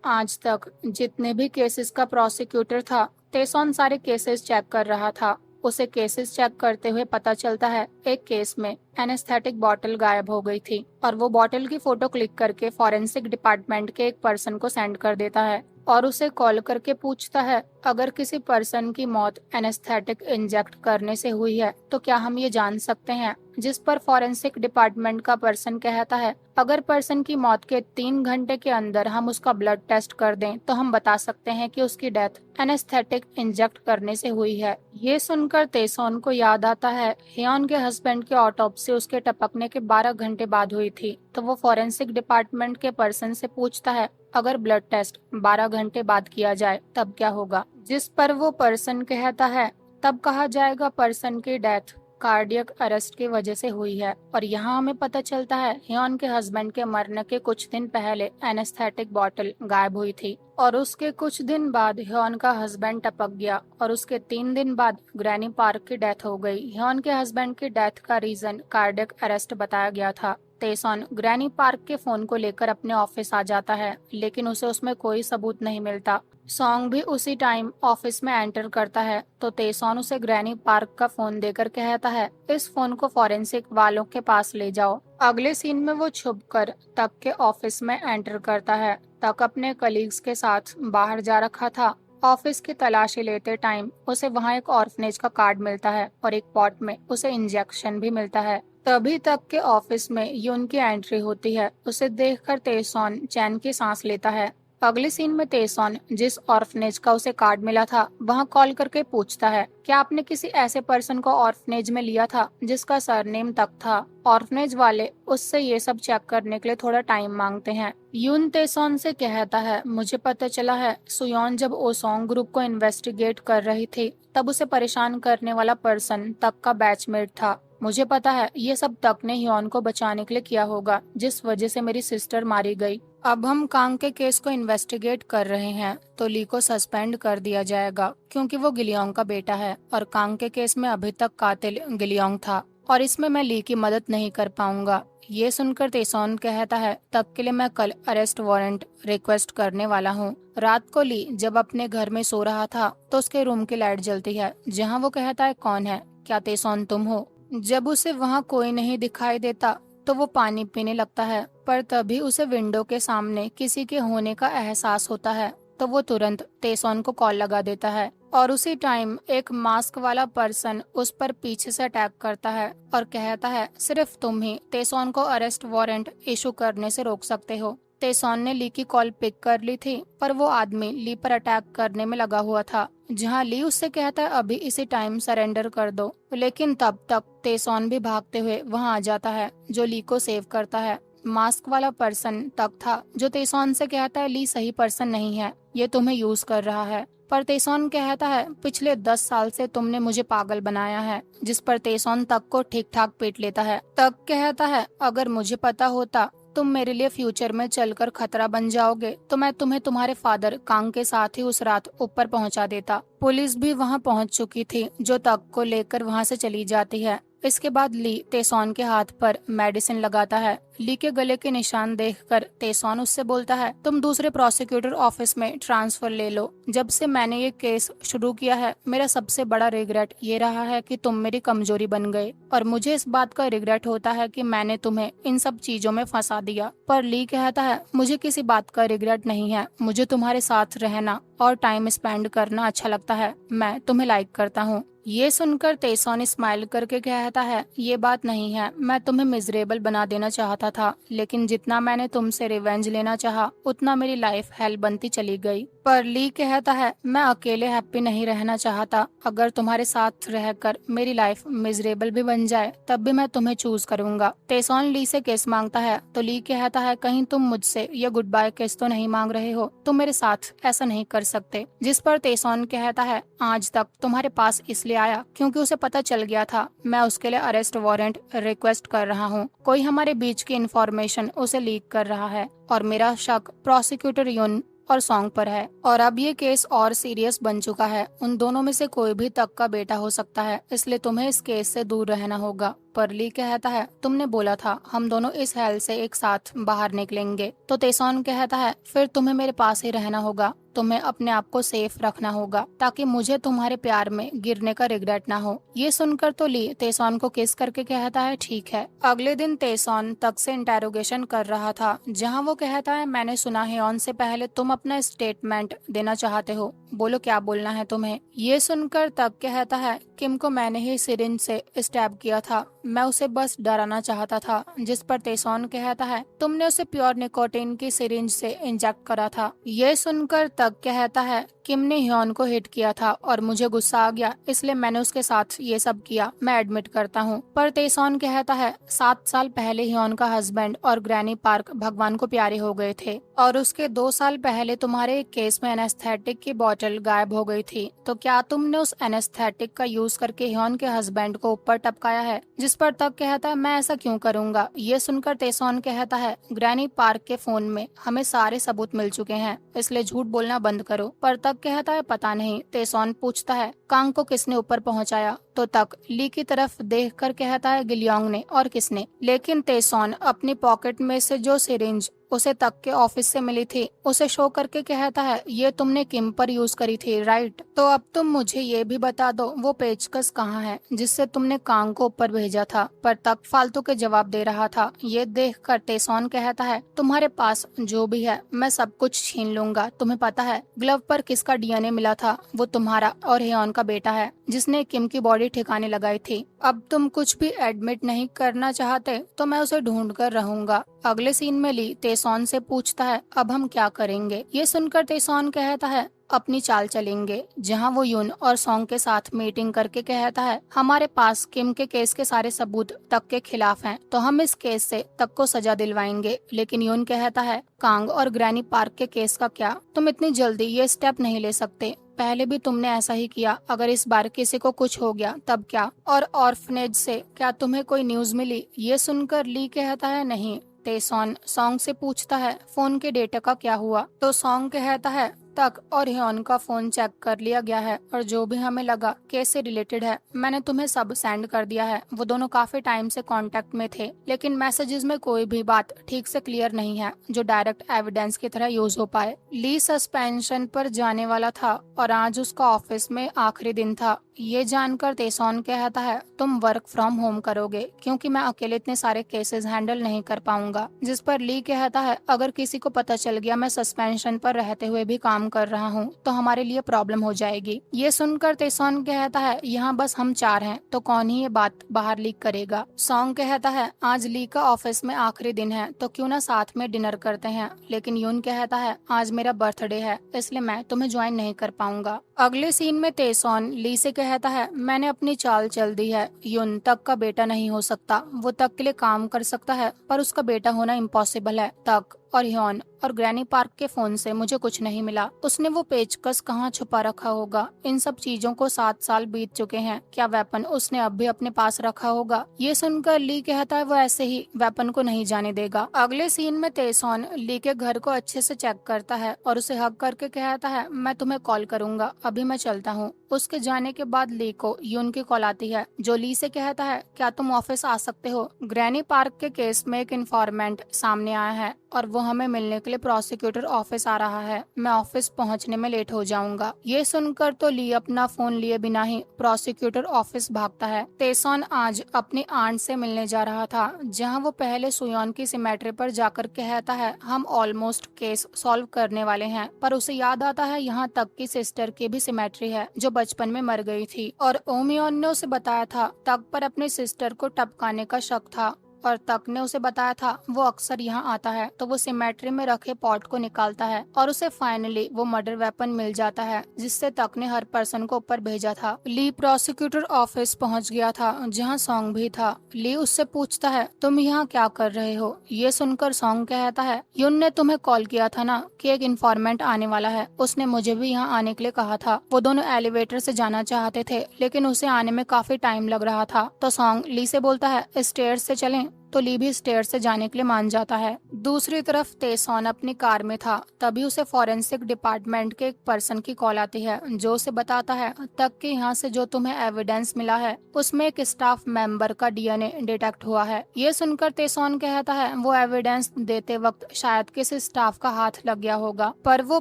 आज तक जितने भी केसेस का प्रोसिक्यूटर था, तेसॉन सारे केसेस चेक कर रहा था। उसे केसेस चेक करते हुए पता चलता है एक केस में एनेस्थेटिक बॉटल गायब हो गई थी, और वो बॉटल की फोटो क्लिक करके फॉरेंसिक डिपार्टमेंट के एक पर्सन को सेंड कर देता है और उसे कॉल करके पूछता है अगर किसी पर्सन की मौत एनेस्थेटिक इंजेक्ट करने से हुई है तो क्या हम ये जान सकते हैं? जिस पर फॉरेंसिक डिपार्टमेंट का पर्सन कहता है अगर पर्सन की मौत के 3 घंटे के अंदर हम उसका ब्लड टेस्ट कर दें तो हम बता सकते हैं कि उसकी डेथ एनेस्थेटिक इंजेक्ट करने से हुई है। ये सुनकर तेसॉन को याद आता है हियोन के हस्बैंड की ऑटोप्सी उसके टपकने के 12 घंटे बाद हुई थी। तो वो फॉरेंसिक डिपार्टमेंट के पर्सन से पूछता है अगर ब्लड टेस्ट 12 घंटे बाद किया जाए तब क्या होगा? जिस पर वो पर्सन कहता है तब कहा जाएगा पर्सन की डेथ कार्डियक अरेस्ट की वजह से हुई है। और यहाँ हमें पता चलता है हियोन के हस्बैंड के मरने के कुछ दिन पहले एनेस्थेटिक बॉटल गायब हुई थी, और उसके कुछ दिन बाद हियोन का हस्बैंड टपक गया, और उसके 3 दिन बाद ग्रैनी पार्क की डेथ हो गई। हियोन के हस्बैंड की डेथ का रीजन कार्डियक अरेस्ट बताया गया था। तेसॉन ग्रैनी पार्क के फोन को लेकर अपने ऑफिस आ जाता है, लेकिन उसे उसमें कोई सबूत नहीं मिलता। सॉन्ग भी उसी टाइम ऑफिस में एंटर करता है, तो तेसॉन उसे ग्रैनी पार्क का फोन देकर कहता है इस फोन को फॉरेंसिक वालों के पास ले जाओ। अगले सीन में वो छुपकर तक के ऑफिस में एंटर करता है। तक अपने कलीग्स के साथ बाहर जा रखा था। ऑफिस की तलाशी लेते टाइम उसे वहाँ एक ऑर्फनेज का कार्ड मिलता है और एक पॉट में उसे इंजेक्शन भी मिलता है। तभी तक के ऑफिस में यून की एंट्री होती है। उसे देखकर तेसॉन चैन की सांस लेता है। अगले सीन में तेसॉन जिस ऑर्फनेज का उसे कार्ड मिला था वहाँ कॉल करके पूछता है क्या आपने किसी ऐसे पर्सन को ऑर्फनेज में लिया था जिसका सरनेम तक था? ऑर्फनेज वाले उससे ये सब चेक करने के लिए थोड़ा टाइम मांगते हैं। यून तेसॉन से कहता है मुझे पता चला है सुयोन जब ओसोंग ग्रुप को इन्वेस्टिगेट कर रही थी तब उसे परेशान करने वाला पर्सन तक का बैचमेट था। मुझे पता है ये सब तक ने हियोन को बचाने के लिए किया होगा, जिस वजह से मेरी सिस्टर मारी गई। अब हम कांग के केस को इन्वेस्टिगेट कर रहे हैं तो ली को सस्पेंड कर दिया जाएगा क्योंकि वो गिलियोंग का बेटा है, और कांग के केस में अभी तक कातिल गिलियोंग था और इसमें मैं ली की मदद नहीं कर पाऊंगा। ये सुनकर तेसॉन कहता है तब के लिए मैं कल अरेस्ट वारंट रिक्वेस्ट करने वाला हूँ। रात को ली जब अपने घर में सो रहा था तो उसके रूम की लाइट जलती है, जहाँ वो कहता है कौन है, क्या तेसॉन तुम हो? जब उसे वहाँ कोई नहीं दिखाई देता तो वो पानी पीने लगता है, पर तभी उसे विंडो के सामने किसी के होने का एहसास होता है, तो वो तुरंत तेसॉन को कॉल लगा देता है और उसी टाइम एक मास्क वाला पर्सन उस पर पीछे से अटैक करता है और कहता है सिर्फ तुम ही तेसॉन को अरेस्ट वारंट इशू करने से रोक सकते हो। तेसॉन ने ली की कॉल पिक कर ली थी, पर वो आदमी ली पर अटैक करने में लगा हुआ था, जहां ली उससे कहता है अभी इसी टाइम सरेंडर कर दो। लेकिन तब तक तेसॉन भी भागते हुए वहां आ जाता है, जो ली को सेव करता है। मास्क वाला पर्सन तक था, जो तेसॉन से कहता है ली सही पर्सन नहीं है, ये तुम्हें यूज कर रहा है। पर तेसॉन कहता है पिछले 10 साल से तुमने मुझे पागल बनाया है, जिस पर तेसॉन तक को ठीक ठाक पीट लेता है। तक कहता है अगर मुझे पता होता तुम मेरे लिए फ्यूचर में चलकर खतरा बन जाओगे तो मैं तुम्हें तुम्हारे फादर कांग के साथ ही उस रात ऊपर पहुंचा देता। पुलिस भी वहां पहुंच चुकी थी जो तक को लेकर वहां से चली जाती है। इसके बाद ली तेसॉन के हाथ पर मेडिसिन लगाता है। ली के गले के निशान देखकर तेसॉन उससे बोलता है तुम दूसरे प्रोसिक्यूटर ऑफिस में ट्रांसफर ले लो। जब से मैंने ये केस शुरू किया है मेरा सबसे बड़ा रिग्रेट ये रहा है कि तुम मेरी कमजोरी बन गए, और मुझे इस बात का रिग्रेट होता है कि मैंने तुम्हें इन सब चीजों में फंसा दिया। पर ली कहता है मुझे किसी बात का रिग्रेट नहीं है, मुझे तुम्हारे साथ रहना और टाइम स्पेंड करना अच्छा लगता है, मैं तुम्हें लाइक करता हूँ। ये सुनकर तेसॉन स्माइल करके कहता है ये बात नहीं है, मैं तुम्हें मिजरेबल बना देना चाहता था, लेकिन जितना मैंने तुमसे रिवेंज लेना चाहा उतना मेरी लाइफ हेल बनती चली गई। पर ली कहता है मैं अकेले हैप्पी नहीं रहना चाहता, अगर तुम्हारे साथ रहकर मेरी लाइफ मिजरेबल भी बन जाए तब भी मैं तुम्हें चूज करूंगा। तेसॉन ली से किस मांगता है तो ली कहता है कहीं तुम मुझसे ये गुड बाय किस तो नहीं मांग रहे हो, तुम मेरे साथ ऐसा नहीं कर सकते। जिस पर तेसॉन कहता है आज तक तुम्हारे पास इसलिए आया क्योंकि उसे पता चल गया था मैं उसके लिए अरेस्ट वारंट रिक्वेस्ट कर रहा हूँ, कोई हमारे बीच की इंफॉर्मेशन उसे लीक कर रहा है और मेरा शक प्रोसिक्यूटर युन और सॉन्ग पर है। और अब ये केस और सीरियस बन चुका है, उन दोनों में से कोई भी तक का बेटा हो सकता है, इसलिए तुम्हें इस केस से दूर रहना होगा। पर ली कहता है तुमने बोला था हम दोनों इस हेल से एक साथ बाहर निकलेंगे। तो तेसॉन कहता है फिर तुम्हें मेरे पास ही रहना होगा, तुम्हें अपने आप को सेफ रखना होगा ताकि मुझे तुम्हारे प्यार में गिरने का रिग्रेट ना हो। ये सुनकर तो ली तेसॉन को किस करके कहता है ठीक है। अगले दिन तेसॉन तक से इंटेरोगेशन कर रहा था जहां वो कहता है मैंने सुना है ऑन से पहले तुम अपना स्टेटमेंट देना चाहते हो, बोलो क्या बोलना है तुम्हें। ये सुनकर तक कहता है किम को मैंने ही सिरिंज से स्टैब किया था, मैं उसे बस डराना चाहता था। जिस पर तेसॉन कहता है तुमने उसे प्योर निकोटीन की सिरिंज से इंजेक्ट करा था। ये सुनकर तक कहता है किम ने ह्योन को हिट किया था और मुझे गुस्सा आ गया इसलिए मैंने उसके साथ ये सब किया, मैं एडमिट करता हूँ। पर तेसॉन कहता है 7 साल पहले ह्योन का हस्बैंड और ग्रैनी पार्क भगवान को प्यारे हो गए थे और उसके 2 साल पहले तुम्हारे एक केस में एनेस्थेटिक की बोतल गायब हो गई थी, तो क्या तुमने उस एनेस्थेटिक का यूज करके ह्योन के हस्बैंड को ऊपर टपकाया है। जिस पर तक कहता है मैं ऐसा क्यों करूंगा। ये सुनकर तेसॉन कहता है ग्रैनी पार्क के फोन में हमें सारे सबूत मिल चुके हैं, इसलिए झूठ बोलना बंद करो। पर तक कहता है पता नहीं। तेसॉन पूछता है कांग को किसने ऊपर पहुंचाया, तो तक ली की तरफ देखकर कहता है गिलियोंग ने, और किसने। लेकिन तेसॉन अपनी पॉकेट में से जो सिरिंज उसे तक के ऑफिस से मिली थी उसे शो करके कहता है ये तुमने किम पर यूज करी थी राइट, तो अब तुम मुझे ये भी बता दो वो पेचकस कहाँ है जिससे तुमने कांग को ऊपर भेजा था। पर तक फालतू के जवाब दे रहा था। ये देखकर तेसॉन कहता है तुम्हारे पास जो भी है मैं सब कुछ छीन लूंगा। तुम्हें पता है ग्लव पर किसका डीएनए मिला था, वो तुम्हारा और ह्योन का बेटा है जिसने किम की बॉडी ठिकाने लगाई थी। अब तुम कुछ भी एडमिट नहीं करना चाहते तो मैं उसे ढूंढ कर रहूंगा। अगले सीन में ली तेसॉन से पूछता है अब हम क्या करेंगे। ये सुनकर तेसॉन कहता है अपनी चाल चलेंगे, जहां वो युन और सॉन्ग के साथ मीटिंग करके कहता है हमारे पास किम के केस के सारे सबूत तक के खिलाफ हैं, तो हम इस केस से तक को सजा दिलवाएंगे। लेकिन युन कहता है कांग और ग्रैनी पार्क के केस का क्या, तुम इतनी जल्दी ये स्टेप नहीं ले सकते, पहले भी तुमने ऐसा ही किया, अगर इस बार किसी को कुछ हो गया तब क्या। और ऑर्फनेज से क्या तुम्हें कोई न्यूज मिली। ये सुनकर ली कहता है नहीं। तेसॉन सॉन्ग से पूछता है फोन के डेटा का क्या हुआ, तो सॉन्ग कहता है तक और ह्योन का फोन चेक कर लिया गया है और जो भी हमें लगा केस से रिलेटेड है मैंने तुम्हें सब सेंड कर दिया है। वो दोनों काफी टाइम से कांटेक्ट में थे, लेकिन मैसेजेस में कोई भी बात ठीक से क्लियर नहीं है जो डायरेक्ट एविडेंस की तरह यूज हो पाए। ली सस्पेंशन पर जाने वाला था और आज उसका ऑफिस में आखिरी दिन था। ये जानकर तेसॉन कहता है तुम वर्क फ्रॉम होम करोगे क्योंकि मैं अकेले इतने सारे केसेस हैंडल नहीं कर पाऊंगा। जिस पर ली कहता है अगर किसी को पता चल गया मैं सस्पेंशन पर रहते हुए भी काम कर रहा हूँ तो हमारे लिए प्रॉब्लम हो जाएगी। ये सुनकर तेसॉन कहता है यहाँ बस हम 4 हैं तो कौन ही ये बात बाहर लीक करेगा। सॉन्ग कहता है आज ली का ऑफिस में आखिरी दिन है तो क्यों ना साथ में डिनर करते हैं। लेकिन यून कहता है आज मेरा बर्थडे है इसलिए मैं तुम्हें ज्वाइन नहीं कर पाऊंगा। अगले सीन में तेसॉन ली से कहता है मैंने अपनी चाल चल दी है, युन तक का बेटा नहीं हो सकता, वो तक के लिए काम कर सकता है पर उसका बेटा होना इम्पॉसिबल है। तक और ह्योन और ग्रैनी पार्क के फोन से मुझे कुछ नहीं मिला। उसने वो पेचकस कहाँ छुपा रखा होगा? इन सब चीजों को 7 साल बीत चुके हैं। क्या वेपन उसने अब भी अपने पास रखा होगा? ये सुनकर ली कहता है वो ऐसे ही वेपन को नहीं जाने देगा। अगले सीन में तेसॉन ली के घर को अच्छे से चेक करता है और उसे हक करके कहता है मैं तुम्हें कॉल करूंगा, अभी मैं चलता हूँ। उसके जाने के बाद ली को यून की कॉल आती है जो ली से कहता है क्या तुम ऑफिस आ सकते हो? ग्रैनी पार्क के केस में एक इन्फॉर्मेंट सामने आया है और वो हमें मिलने के लिए प्रोसिक्यूटर ऑफिस आ रहा है। मैं ऑफिस पहुंचने में लेट हो जाऊंगा। ये सुनकर तो ली अपना फोन लिए बिना ही प्रोसिक्यूटर ऑफिस भागता है। तेसॉन आज अपनी आंट से मिलने जा रहा था जहां वो पहले सुयोन की सिमेट्री पर जाकर कहता है हम ऑलमोस्ट केस सॉल्व करने वाले हैं, पर उसे याद आता है यहाँ तक की सिस्टर की भी सिमेट्री है जो बचपन में मर गई थी और ओमियोन ने उसे बताया था तक पर अपनी सिस्टर को टपकाने का शक था और तक ने उसे बताया था वो अक्सर यहाँ आता है। तो वो सिमेट्री में रखे पॉट को निकालता है और उसे फाइनली वो मर्डर वेपन मिल जाता है जिससे तक ने हर पर्सन को ऊपर भेजा था। ली प्रोसिक्यूटर ऑफिस पहुँच गया था जहाँ सॉन्ग भी था। ली उससे पूछता है तुम यहाँ क्या कर रहे हो? ये सुनकर सॉन्ग कहता है युन ने तुम्हें कॉल किया था ना कि एक इन्फॉर्मेंट आने वाला है, उसने मुझे भी यहाँ आने के लिए कहा था। वो दोनों एलिवेटर से जाना चाहते थे लेकिन उसे आने में काफी टाइम लग रहा था। तो सॉन्ग ली से बोलता है स्टेयर्स से चलें, तो ली भी स्टेयर से जाने के लिए मान जाता है। दूसरी तरफ तेसॉन अपनी कार में था तभी उसे फॉरेंसिक डिपार्टमेंट के एक पर्सन की कॉल आती है जो उसे बताता है तक कि यहाँ से जो तुम्हें एविडेंस मिला है उसमें एक स्टाफ मेंबर का डीएनए डिटेक्ट हुआ है। ये सुनकर तेसॉन कहता है वो एविडेंस देते वक्त शायद किसी स्टाफ का हाथ लग गया होगा, पर वो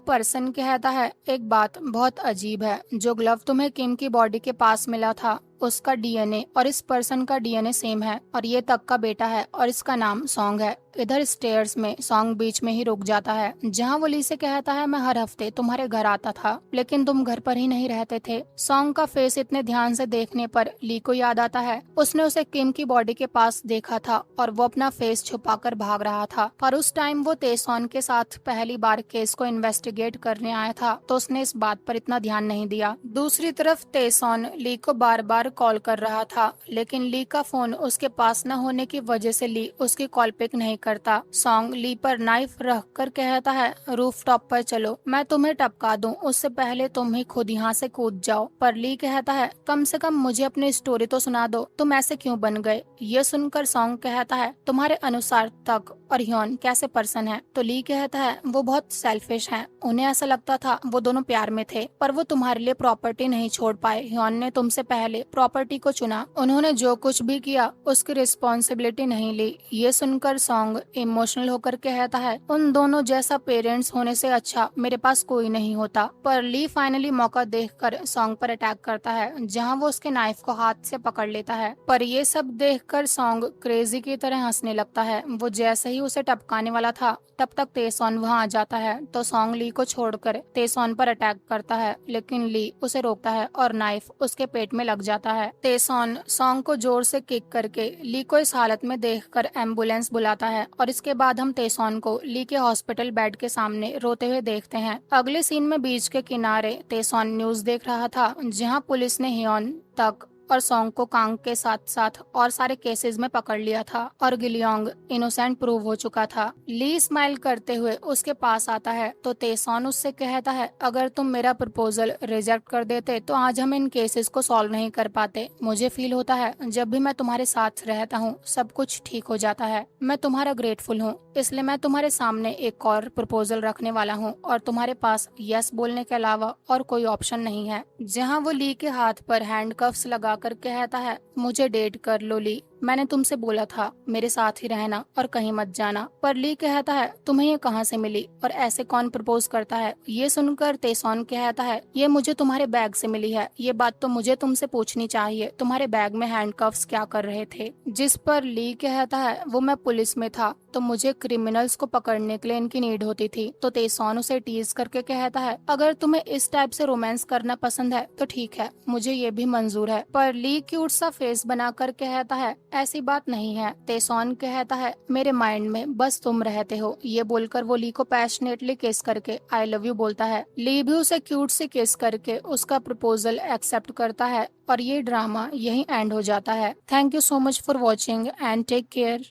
पर्सन कहता है एक बात बहुत अजीब है, जो ग्लव तुम्हें किम की बॉडी के पास मिला था उसका डीएनए और इस पर्सन का डीएनए सेम है और ये तक का बेटा है और इसका नाम सॉन्ग है। इधर स्टेयर्स में सॉन्ग बीच में ही रुक जाता है जहाँ वो ली से कहता है मैं हर हफ्ते तुम्हारे घर आता था लेकिन तुम घर पर ही नहीं रहते थे। सॉन्ग का फेस इतने ध्यान से देखने पर ली को याद आता है उसने उसे किम की बॉडी के पास देखा था और वो अपना फेस छुपाकर भाग रहा था, पर उस टाइम वो तेसॉन के साथ पहली बार केस को इन्वेस्टिगेट करने आया था तो उसने इस बात पर इतना ध्यान नहीं दिया। दूसरी तरफ तेसॉन ली को बार बार कॉल कर रहा था लेकिन ली का फोन उसके पास न होने की वजह से ली उसकी कॉल पिक नहीं करता। सॉन्ग ली पर नाइफ रख कर कहता है रूफ टॉप पर चलो, मैं तुम्हें टपका दूं, उससे पहले तुम ही खुद यहाँ से कूद जाओ। पर ली कहता है कम से कम मुझे अपनी स्टोरी तो सुना दो, तुम ऐसे क्यों बन गए? ये सुनकर सॉन्ग कहता है तुम्हारे अनुसार तक और ह्योन कैसे पर्सन है? तो ली कहता है वो बहुत सेल्फिश हैं, उन्हें ऐसा लगता था वो दोनों प्यार में थे पर वो तुम्हारे लिए प्रॉपर्टी नहीं छोड़ पाए। ह्योन ने तुमसे पहले प्रॉपर्टी को चुना, उन्होंने जो कुछ भी किया उसकी रिस्पॉन्सिबिलिटी नहीं ली। ये सुनकर सॉन्ग इमोशनल होकर कहता है उन दोनों जैसा पेरेंट्स होने से अच्छा मेरे पास कोई नहीं होता। पर ली फाइनली मौका देखकर सॉन्ग पर अटैक करता है जहां वो उसके नाइफ को हाथ से पकड़ लेता है। पर ये सब देखकर सॉन्ग क्रेजी की तरह हंसने लगता है। वो जैसे ही उसे टपकाने वाला था तब तक तेसॉन वहां आ जाता है तो सॉन्ग ली को छोड़कर तेसॉन पर अटैक करता है लेकिन ली उसे रोकता है और नाइफ उसके पेट में लग जाता है। तेसॉन सॉन्ग को जोर से किक करके ली को इस हालत में देखकर एम्बुलेंस बुलाता है और इसके बाद हम तेसॉन को ली के हॉस्पिटल बेड के सामने रोते हुए देखते हैं। अगले सीन में बीच के किनारे तेसॉन न्यूज देख रहा था जहां पुलिस ने ह्योन तक और सॉन्ग को कांग के साथ साथ और सारे केसेस में पकड़ लिया था और गिलियोंग इनोसेंट प्रूव हो चुका था। ली स्माइल करते हुए उसके पास आता है तो तेसॉन उससे कहता है अगर तुम मेरा प्रपोजल रिजेक्ट कर देते तो आज हम इन केसेस को सॉल्व नहीं कर पाते। मुझे फील होता है जब भी मैं तुम्हारे साथ रहता हूँ सब कुछ ठीक हो जाता है। मैं तुम्हारा ग्रेटफुल हूँ, इसलिए मैं तुम्हारे सामने एक और प्रपोजल रखने वाला हूँ और तुम्हारे पास यस बोलने के अलावा और कोई ऑप्शन नहीं है। जहाँ वो ली के हाथ पर हैंडकफ्स लगा कर कहता है मुझे डेट कर लो ली, मैंने तुमसे बोला था मेरे साथ ही रहना और कहीं मत जाना। पर ली कहता है तुम्हें ये कहाँ से मिली और ऐसे कौन प्रपोज करता है? ये सुनकर तेसॉन कहता है ये मुझे तुम्हारे बैग से मिली है, ये बात तो मुझे तुमसे पूछनी चाहिए, तुम्हारे बैग में हैंडकफ्स क्या कर रहे थे? जिस पर ली कहता है वो मैं पुलिस में था तो मुझे क्रिमिनल्स को पकड़ने के लिए इनकी नीड होती थी। तो तेसॉन उसे टीज करके कहता है अगर तुम्हें इस टाइप से रोमांस करना पसंद है तो ठीक है, मुझे ये भी मंजूर है। पर ली क्यूट सा फेस बनाकर कहता है ऐसी बात नहीं है। तेसॉन कहता है मेरे माइंड में बस तुम रहते हो। ये बोलकर वो ली को पैशनेटली किस करके आई लव यू बोलता है। ली भी उसे क्यूट से किस करके उसका प्रपोजल एक्सेप्ट करता है और ये ड्रामा यहीं एंड हो जाता है। Thank you so much for watching and take care.